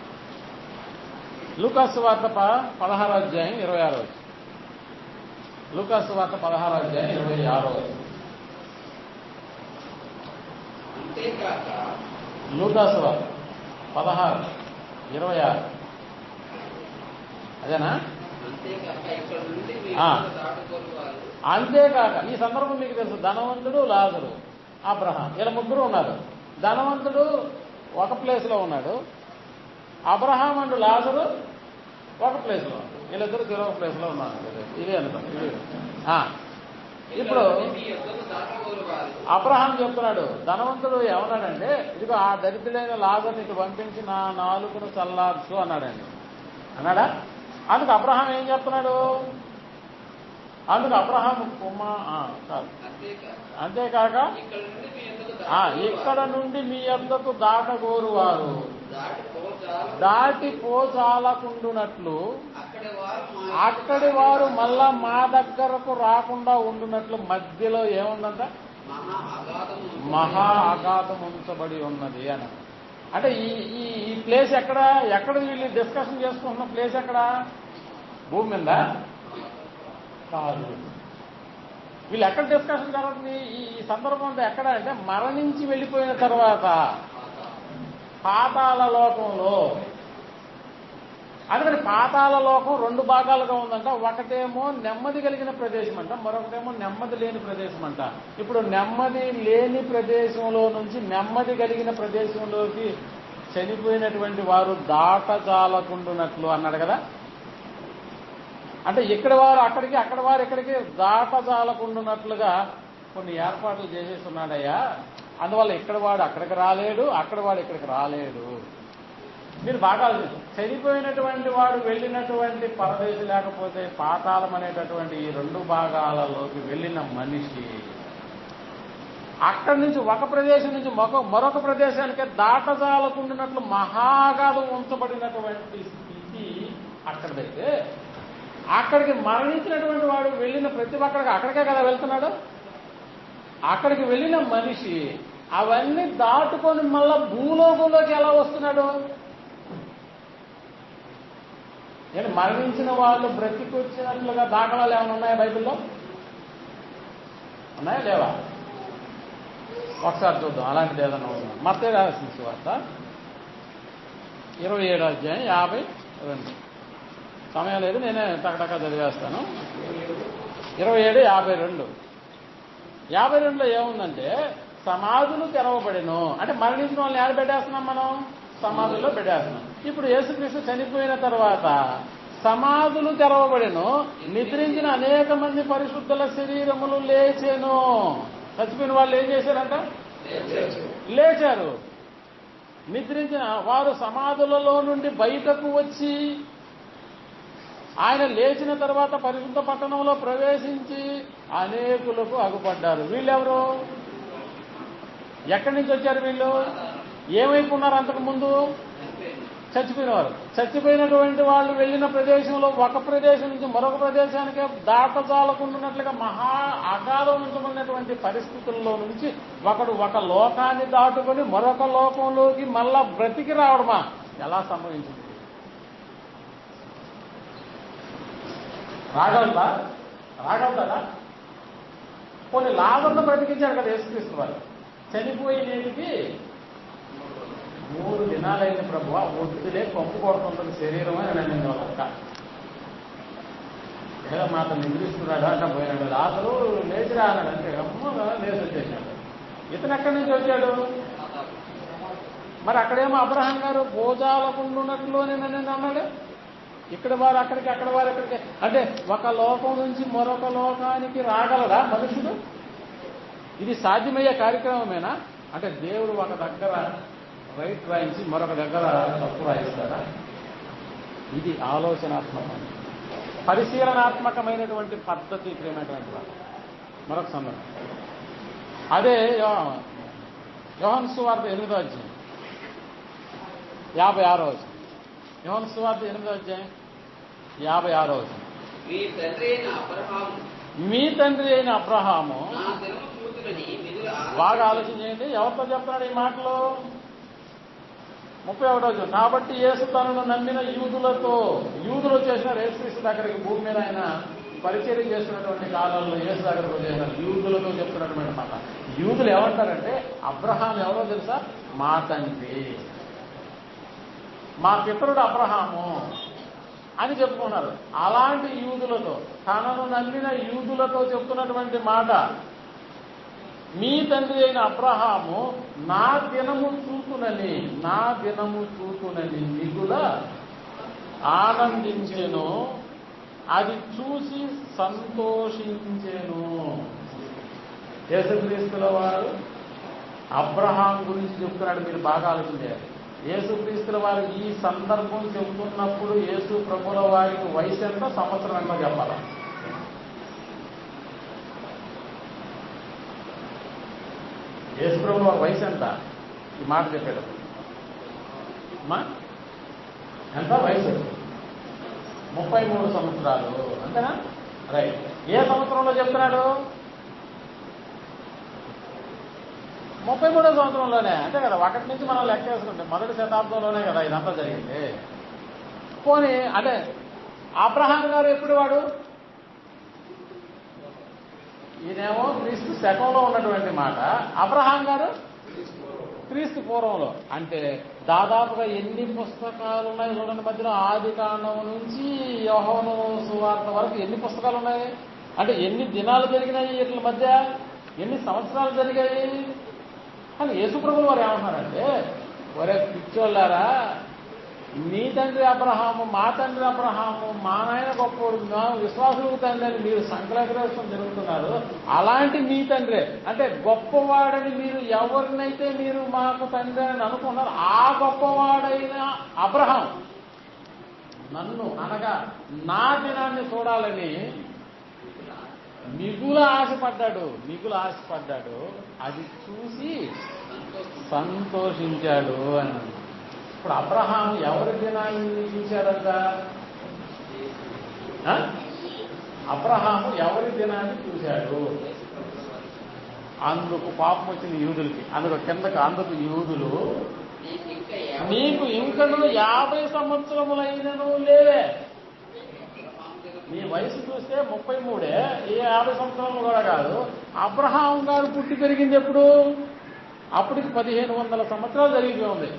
లూకాసు వార్త 16వ అధ్యాయం 26వ వచనం. లూకాసు వార్త 16వ అధ్యాయం 26వ వచనం. అంతేకాక లూకాసు వార్త 16:26 అదేనా? అంతేకాక ఇక్కడ నుండి మీ ఆ. దాటుకొని వారు అంతేకాక ఈ సందర్భం మీకు తెలుసు. ధనవంతుడు, లాజరు, అబ్రహాం ఇలా ముగ్గురు ఉన్నారు. ధనవంతుడు ఒక ప్లేస్లో ఉన్నాడు, అబ్రహాం అండ్ లాజరు ఒక ప్లేస్లో, వీళ్ళిద్దరు తిరొక ప్లేస్లో ఉన్నారు. ఇదే అనుకోండి. ఇది ఇప్పుడు మీ యొద్దకు దాటుకొని వారు అబ్రహాం చెప్తున్నాడు. ధనవంతుడు ఏమన్నాడంటే, ఇదిగో ఆ దరిద్రుడైన లాజర్ని ఇటు పంపించి నా నాలుకను చల్లార్చు అన్నాడండి. అన్నాడా? అందుకు అబ్రహాం ఏం చెప్తున్నాడు? అందుకు అబ్రహాం కాదు. అంతేకాక ఇక్కడ నుండి మీ యొద్దకు ఇక్కడ నుండి మీ యొద్దకు దాటగోరు వారు దాటిపోచాలు దాటిపోచాలకుండునట్లు అక్కడి అక్కడి వారు వారు మళ్ళా మా దగ్గరకు రాకుండా ఉండునట్లు మధ్యలో ఏముందంట? మహా అగాధం ఉంచబడి ఉన్నది అని. అంటే ఈ ప్లేస్ ఎక్కడ వీళ్ళు డిస్కషన్ చేసుకుంటున్న ప్లేస్ ఎక్కడ? భూమి మీద కాదు. వీళ్ళు ఎక్కడ డిస్కషన్ జరుగుతుంది ఈ సందర్భంలో? ఎక్కడ అంటే మరణించి వెళ్ళిపోయిన తర్వాత పాతాళ లోకంలో. అందుకని పాతాళ లోకం 2 భాగాలుగా ఉందంట. ఒకటేమో నెమ్మది కలిగిన ప్రదేశం అంట, మరొకటేమో నెమ్మది లేని ప్రదేశం అంట. ఇప్పుడు నెమ్మది లేని ప్రదేశంలో నుంచి నెమ్మది కలిగిన ప్రదేశంలోకి చనిపోయినటువంటి వారు దాటజాలకుండునట్లు అన్నాడు కదా. అంటే ఇక్కడి వారు అక్కడికి, అక్కడ వారు ఇక్కడికి దాటజాలకుండునట్లుగా కొన్ని ఏర్పాట్లు చేసేస్తున్నాడయ్యా. అందువల్ల ఇక్కడ వాడు అక్కడికి రాలేడు, అక్కడ వాడు ఇక్కడికి రాలేడు. మీరు బాగా చనిపోయినటువంటి వాడు వెళ్ళినటువంటి పరదేశం లేకపోతే పాతాళం అనేటటువంటి ఈ 2 భాగాలలోకి వెళ్ళిన మనిషి అక్కడి నుంచి ఒక ప్రదేశం నుంచి మరొక ప్రదేశానికి దాటజాలకుండినట్లు మహాగాధం ఉంచబడినటువంటి స్థితి అక్కడిదైతే, అక్కడికి మరణించినటువంటి వాడు వెళ్ళిన ప్రతి ఒక్కడికి అక్కడికే కదా వెళ్తున్నాడు. అక్కడికి వెళ్ళిన మనిషి అవన్నీ దాటుకొని మళ్ళా భూలోకంలోకి ఎలా వస్తున్నాడు? నేను మరణించిన వాళ్ళు బ్రతికొచ్చినట్లుగా దాఖలాలు ఏమైనా ఉన్నాయా బైబిల్లో? ఉన్నాయా లేవా? ఒకసారి చూద్దాం. అలాంటిది ఏదైనా ఉందా? మత్తయి రాసిన సువార్త 27వ అధ్యాయం 52. సమయం లేదు, నేనే టకటకా చదివేస్తాను. 27:52. 52లో ఏముందంటే సమాధులు తెరవబడెను. అంటే మరణించిన వాళ్ళని ఏడ పెట్టేస్తున్నాం మనం? సమాధుల్లో పెట్టేస్తున్నాం. ఇప్పుడు యేసుక్రీస్తు చనిపోయిన తర్వాత సమాధులు తెరవబడెను, నిద్రించిన అనేక మంది పరిశుద్ధుల శరీరములు లేచెను. చచ్చిపోయిన వాళ్ళు ఏం చేశారంట? లేచారు. నిద్రించిన వారు సమాధులలో నుండి బయటకు వచ్చి ఆయన లేచిన తర్వాత పరిశుద్ధ పట్టణంలో ప్రవేశించి అనేకులకు అగుపడ్డారు. వీళ్ళెవరు? ఎక్కడి నుంచి వచ్చారు వీళ్ళు? ఏమైపున్నారు అంతకుముందు? చచ్చిపోయినవారు. చచ్చిపోయినటువంటి వాళ్ళు వెళ్ళిన ప్రదేశంలో ఒక ప్రదేశం నుంచి మరొక ప్రదేశానికి దాటజాలకుంటున్నట్లుగా మహా అగాధమైనటువంటి పరిస్థితుల్లో నుంచి ఒకడు ఒక లోకాన్ని దాటుకొని మరొక లోకంలోకి మళ్ళా బ్రతికి రావడమా ఎలా సంభవించింది? రాగలుగుతాడా? కొన్ని లాభంలో బ్రతికించాడు కదా యేసుక్రీస్తు వారు. చనిపోయి నేటికి 3 దినాలైన ప్రభువా, ఒత్తిడే పంపు కొడుతుంటుంది శరీరం అని నేను ఒక్క ఏదో మాట నిద్రిస్తున్నాడు అంట పోయినాడు. రాత్రు లేచిరా అన్నాడు. అంటే అమ్మ లేచి వచ్చేసాడు. ఇతను ఎక్కడి నుంచి వచ్చాడు? మరి అక్కడేమో అబ్రహాం గారు భోజాలకుండున్నట్లునే నేను అన్నాడు. ఇక్కడ వారు అక్కడికి, అక్కడ వారు ఎక్కడికి. అంటే ఒక లోకం నుంచి మరొక లోకానికి రాగలడా మనుషుడు? ఇది సాధ్యమయ్యే కార్యక్రమమేనా? అంటే దేవుడు ఒక దగ్గర రైట్ రాయించి మరొక దగ్గర తప్పు రాయిస్తాడా? ఇది ఆలోచనాత్మకం, పరిశీలనాత్మకమైనటువంటి పద్ధతి ప్రేమైనటువంటి వాడు. మరొక సందర్భం అదే యోహాను సువార్త 8వ అధ్యాయం 56వ వచనం. యోహాను సువార్త 8వ అధ్యాయం 56వ వచనం. మీ తండ్రి అయిన అబ్రహాము బాగా ఆలోచన చేయండి. ఎవరితో చెప్తున్నాడు ఈ మాటలు? 31వ వచనం. కాబట్టి యేసు తనను నమ్మిన యూదులు వచ్చేసినారు యేసుక్రీస్తు దగ్గరికి. భూమి మీద ఆయన పరిచర్య చేస్తున్నటువంటి కాలంలో యేసు దగ్గరకు వచ్చేసినారు. యూదులతో చెప్తున్నటువంటి మాట. యూదులు ఏమంటారంటే అబ్రహాం ఎవరో తెలుసా? మా తండ్రి, మా పితరుడు అబ్రహాము అని చెప్పుకున్నారు. అలాంటి యూదులతో, తనను నమ్మిన యూదులతో చెప్తున్నటువంటి మాట, మీ తండ్రి అయిన అబ్రహాము నా దినము చూతునని మిగుల ఆనందించెను, అది చూసి సంతోషించెను. యేసుక్రీస్తుల వారు అబ్రహాం గురించి చెప్తున్నాడు. మీరు బాగా ఆలోచించారు. యేసుక్రీస్తుల వారు ఈ సందర్భం చెబుతున్నప్పుడు యేసు ప్రభుల వారికి వయసు ఎంత, సంవత్సరం ఎంత చెప్పాలా? యేసు ప్రభుల వారి వయసు ఎంత ఈ మాట చెప్పాడు? ఎంత వయసు? 33 సంవత్సరాలు. అంతేనా? రైట్. ఏ సంవత్సరంలో చెప్తున్నాడు? 33వ సంవత్సరంలోనే. అంతే కదా. ఒకటి నుంచి మనం లెక్క వేసుకుంటే 1వ శతాబ్దంలోనే కదా ఇదంతా జరిగింది. పోనీ అదే అబ్రహాం గారు ఎప్పుడు వాడు? ఈయనేమో క్రీస్తు శకంలో ఉన్నటువంటి మాట, అబ్రహాం గారు క్రీస్తు పూర్వంలో. అంటే దాదాపుగా ఎన్ని పుస్తకాలు ఉన్నాయి చూడండి మధ్యలో. ఆది కాండం నుంచి యోహాను సువార్త వరకు ఎన్ని పుస్తకాలు ఉన్నాయి? అంటే ఎన్ని దినాలు జరిగినాయి వీటి మధ్య, ఎన్ని సంవత్సరాలు జరిగాయి? కానీ యేసుప్రభులు వారు ఏమంటున్నారంటే, ఒరే పిచ్చోళ్ళారా, మీ తండ్రి అబ్రహాము, మా తండ్రి అబ్రహాము, మా నాయన గొప్పవాడు, విశ్వాసులకు తండ్రి అని మీరు సంకలగ్రహం జరుగుతున్నారు. అలాంటి మీ తండ్రి అంటే గొప్పవాడని మీరు ఎవరినైతే మీరు మాకు తండ్రి అని అనుకున్నారు, ఆ గొప్పవాడైన అబ్రహాం నన్ను అనగా నా దినాన్ని చూడాలని మిగుల ఆశపడ్డాడు. అది చూసి సంతోషించాడు అని. ఇప్పుడు అబ్రహాం ఎవరి దినాన్ని చూశాడంట? అబ్రహాము ఎవరి దినాన్ని చూశాడు? అందుకు పాపం వచ్చింది యూదులకి. అందుకు యూదులు, నీకు ఇంకను 50 సంవత్సరములైనను లేవే. నీ వయసు చూస్తే 33, ఏ 50 సంవత్సరాలు కూడా కాదు. అబ్రహాం గారు పుట్టి పెరిగింది ఎప్పుడు? అప్పటికి 1500 సంవత్సరాలు జరిగిపోయి ఉంది.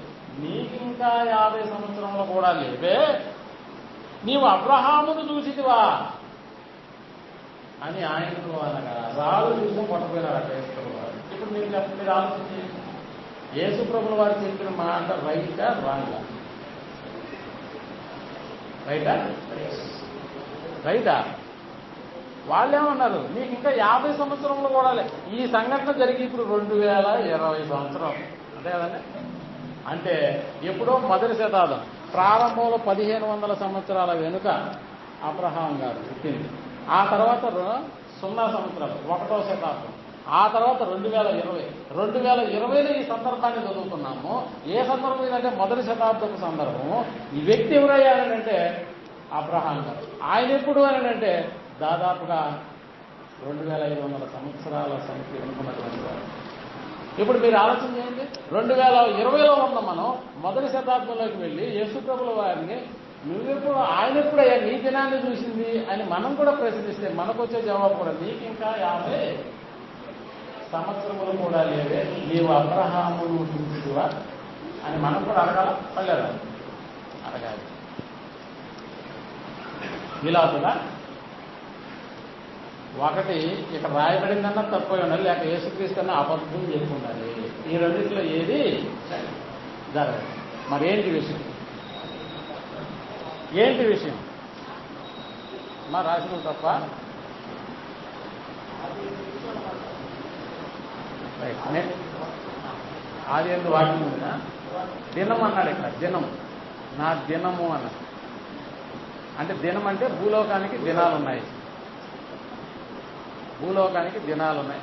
నీకింకా 50 సంవత్సరములు కూడా లేవే, నీవు అబ్రహామును చూసిదివా అని ఆయనకు అనగా రాళ్ళు చూసి పట్టపోయినారు యేసుప్రభు వారు. ఇప్పుడు మీరు ఆలోచించి, యేసుప్రభుల వారు చెప్పిన మాట రైటా రాంగా? రైటా? వాళ్ళేమన్నారు? నీకు ఇంకా 50 సంవత్సరంలో కూడా ఈ సంఘటన జరిగి ఇప్పుడు 2020 సంవత్సరం. అంతే కదండి. అంటే ఎప్పుడో మొదటి శతాబ్దం ప్రారంభంలో 1500 సంవత్సరాల వెనుక అబ్రహాం గారు పుట్టింది. ఆ తర్వాత 0 సంవత్సరాలు 1వ శతాబ్దం. ఆ తర్వాత 2020లో ఈ సందర్భాన్ని చదువుతున్నాము. ఏ సందర్భం ఏంటంటే మొదటి శతాబ్దపు సందర్భము. ఈ వ్యక్తి ఎవరయ్యారంటే అబ్రహాం గారు. ఆయన ఎప్పుడు అంటే దాదాపుగా 2500 సంవత్సరాల సంఖ్య అనుకున్నటువంటి వారు. ఇప్పుడు మీరు ఆలోచన చేయండి, 2020లో ఉన్న మనం మొదటి శతాబ్దంలోకి వెళ్ళి యేసుప్రభుల వారిని నువ్వెప్పుడు ఆయన ఎప్పుడయ్యా నీ దినాన్ని చూసింది అని మనం కూడా ప్రశ్నిస్తే మనకు వచ్చే జవాబు కూడా నీకు ఇంకా 50 సంవత్సరములు కూడా లేవే, నీవు అబ్రహామును చూసివా అని మనం కూడా అడగాల పర్లేదా? అడగాలి. ఇలాగా ఒకటి ఇక్కడ రాయబడిందన్నా తప్పై ఉండాలి, లేక యేసుక్రీస్తు అన్న అబద్ధం చెప్పి ఉండాలి. ఈ రెండింటిలో ఏది జరగదు. మరేంటి విషయం? ఏంటి విషయం? మా రాసిన తప్ప అది ఎందుకు వాక్యం ఉందా? దినం అన్నాడు ఇక్కడ. దినం నా దినము అన్నాడు. అంటే దినం అంటే భూలోకానికి దినాలు ఉన్నాయి. భూలోకానికి దినాలు ఉన్నాయి.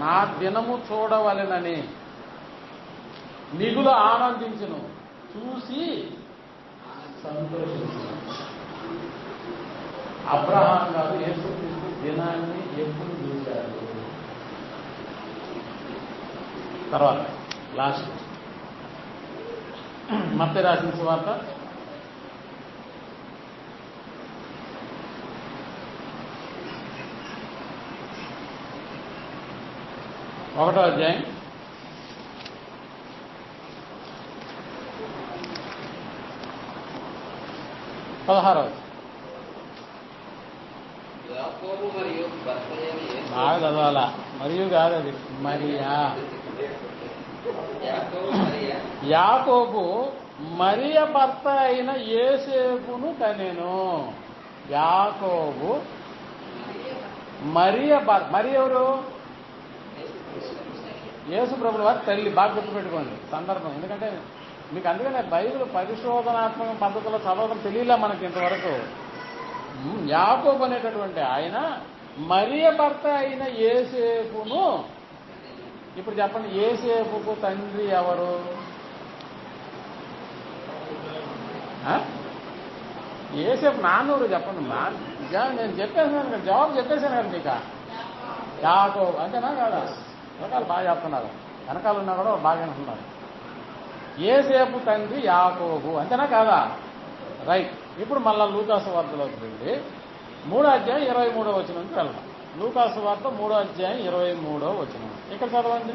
నా దినము చూడవలెనని మిగులు ఆనందించును, చూసి సంతోషించును. అబ్రహాం గారు యేసుక్రీస్తు దినాన్ని ఎప్పుడు చూశారు? తర్వాత లాస్ట్ మత్తయి రాసిన సువార్త 1వ అధ్యాయం 16వ. యాకోబు మరియు భర్త అయిన యేసు. బాగా చదవాలా. మరియు కాదు అది, మరియా. యాకోబు మరియ భర్త అయిన యోసేపును కనెను. యాకోబు మరియ భర్త. మరి ఎవరు? యేసు ప్రభుల వారి తల్లి. బాగా గుర్తుపెట్టుకోండి సందర్భం. ఎందుకంటే మీకు అందుకనే బైబిల్ పరిశోధనాత్మక పద్ధతిలో చదవడం తెలియలే మనకి ఇంతవరకు. యాకోబు అనేటటువంటి ఆయన మరియ భర్త అయిన యోసేపును. ఇప్పుడు చెప్పండి, యోసేపుకు తండ్రి ఎవరు? యోసేపు నాన్నూరు చెప్పండి. నేను చెప్పేసాను కదా, జవాబు చెప్పేశాను కదా మీకు. యాకోబు అంతేనా కాదా? వెనకాల బాగా చెప్తున్నారు, వెనకాల ఉన్నా కూడా బాగా అంటున్నారు. యోసేపు తండ్రి యాకోబు అంతేనా కాదా? రైట్. ఇప్పుడు మళ్ళా లూకాసు వార్తలోకి వెళ్ళి 3వ అధ్యాయం 23వ వచనంకి వెళ్దాం. లూకాసు వార్త 3వ అధ్యాయం 23వ వచనం. ఇక్కడ చదవండి.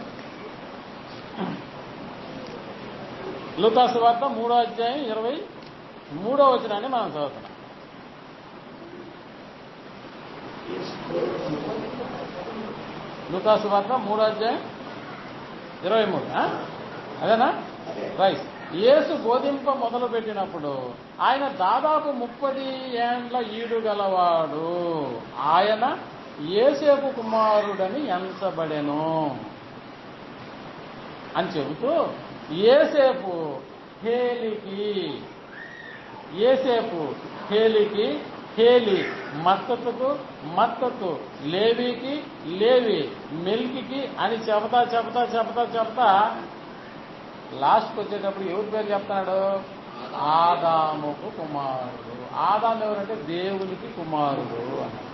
లూకాసు వార్త 3వ అధ్యాయం 23వ వచనాన్ని మనం చదువుతున్నాం. లూకాసు వార్త 3వ అధ్యాయం 23. అదేనా? రైట్. యేసు బోధింప మొదలు పెట్టినప్పుడు ఆయన దాదాపు 30 ఏండ్ల ఈడు గలవాడు. ఆయన యోసేపు కుమారుడని ఎంచబడెను అని చెబుతూ యోసేపు హేలికి, హేలి మత్తతుకు, మత్తతు లేవికి, లేవి మెల్కికి అని చెబుతా లాస్ట్కి వచ్చేటప్పుడు ఎవరి పేరు చెప్తున్నాడు? ఆదాముకు కుమారుడు. ఆదాము ఎవరంటే దేవునికి కుమారుడు అన్నాడు.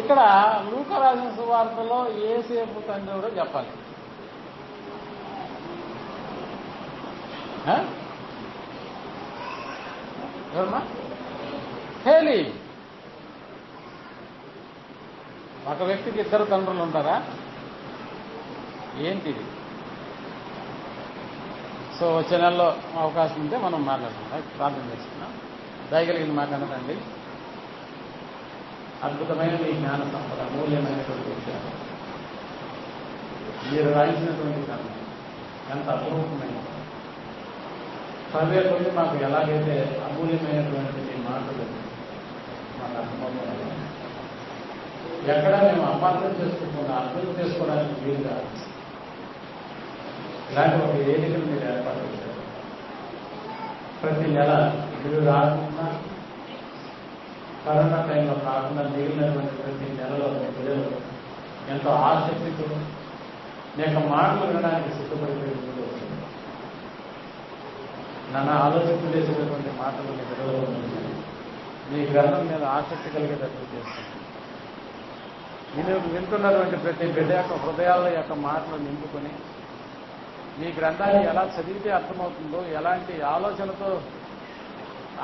ఇక్కడ లూకా రాసిన సువార్తలో యోసేపు తండ్రి కూడా చెప్పాలి. ఎవరన్నా? హేలి. ఒక వ్యక్తికి 2 తండ్రులు ఉంటారా? ఏంటిది? సో వచ్చే నెలలో అవకాశం ఉంటే మనం మాట్లాడుకుందాం. ప్రార్థన చేసుకున్నాం. దయగలిగిన మాట్లాడదండి. అద్భుతమైన మీ జ్ఞాన సంపద, అమూల్యమైనటువంటి విషయాలు మీరు రాయించినటువంటి కథ ఎంత అపూర్వమైనది. చదివే కొద్ది మాకు ఎలాగైతే అమూల్యమైనటువంటి మీ మాటలు మాకు అర్థమవుతుంది. ఎక్కడ మేము అపార్థం చేసుకుంటున్నా అర్థం చేసుకోవడానికి వీలుగా ఇలాంటి ఒక వేదికను మీరు ఏర్పాటు చేశారు. ప్రతి నెల బిల్లు రాకుండా కరోనా టైంలో కాకుండా మిగిలినటువంటి ప్రతి నెలలో మీ పిల్లలు ఎంతో ఆసక్తితో మీ యొక్క మాటలు వినడానికి సిద్ధపడిపోయి ముందు వస్తుంది. నన్ను ఆలోచన చేసేటటువంటి మాటలు మీ పిల్లలు మీ గ్రంథం మీద ఆసక్తి కలిగేటట్లు చేస్తుంది. వింటున్నటువంటి ప్రతి బిడ్డ యొక్క హృదయాల యొక్క మాటలు నింపుకొని మీ గ్రంథాన్ని ఎలా చదివితే అర్థమవుతుందో, ఎలాంటి ఆలోచనతో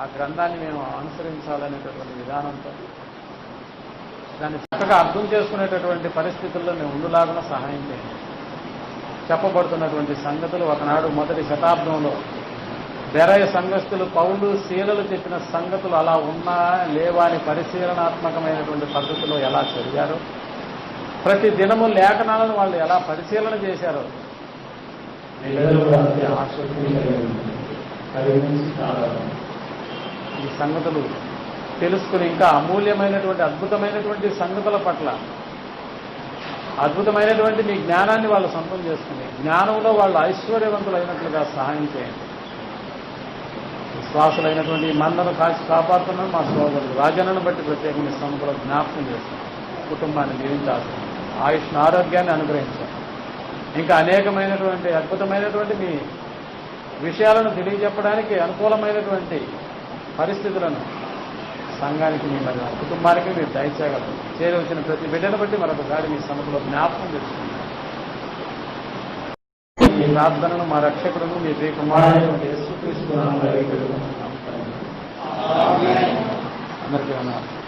ఆ గ్రంథాన్ని మేము అనుసరించాలనేటటువంటి విధానంతో దాన్ని చక్కగా అర్థం చేసుకునేటటువంటి పరిస్థితుల్లో మేము ఉండులాగా సహాయం చేయండి. చెప్పబడుతున్నటువంటి సంగతులు ఒకనాడు మొదటి శతాబ్దంలో బెరయ సంఘస్థులు పౌలు శీలలు చెప్పిన సంగతులు అలా ఉన్నా లేవా అని పరిశీలనాత్మకమైనటువంటి పద్ధతిలో ఎలా చదివారో, ప్రతి దినము లేఖనాలను వాళ్ళు ఎలా పరిశీలన చేశారో ఈ సంగతులు తెలుసుకుని ఇంకా అమూల్యమైనటువంటి అద్భుతమైనటువంటి సంగతుల పట్ల అద్భుతమైనటువంటి మీ జ్ఞానాన్ని వాళ్ళు సొంతం చేసుకుని జ్ఞానంలో వాళ్ళు ఐశ్వర్యవంతులైనట్లుగా సహాయం చేయండి. విశ్వాసులైనటువంటి ఈ మందను కాపాడుతున్నాను మా సోదరుడు రాజన్నను బట్టి ప్రత్యేకంగా సంస్థలో జ్ఞాపకం చేస్తాం. కుటుంబాన్ని జీవించాల్సి ఆయుష్ను ఆరోగ్యాన్ని అనుగ్రహించాలి. ఇంకా అనేకమైనటువంటి అద్భుతమైనటువంటి మీ విషయాలను తెలియజెప్పడానికి అనుకూలమైనటువంటి పరిస్థితులను సంఘానికి మీ మరి కుటుంబానికి మీరు దయచేయగలరు. చేరవచ్చిన ప్రతి బిడ్డను బట్టి మరొకసారి మీ సమయంలో జ్ఞాపకం చేసుకుంటారు. ఈ ప్రార్థనను మా రక్షకుడును మీ ప్రియ కుమారుడైనటువంటి యేసుక్రీస్తు నామములో అడిగి పెట్టుకుంటున్నాము. అందరికీ వందనాలు.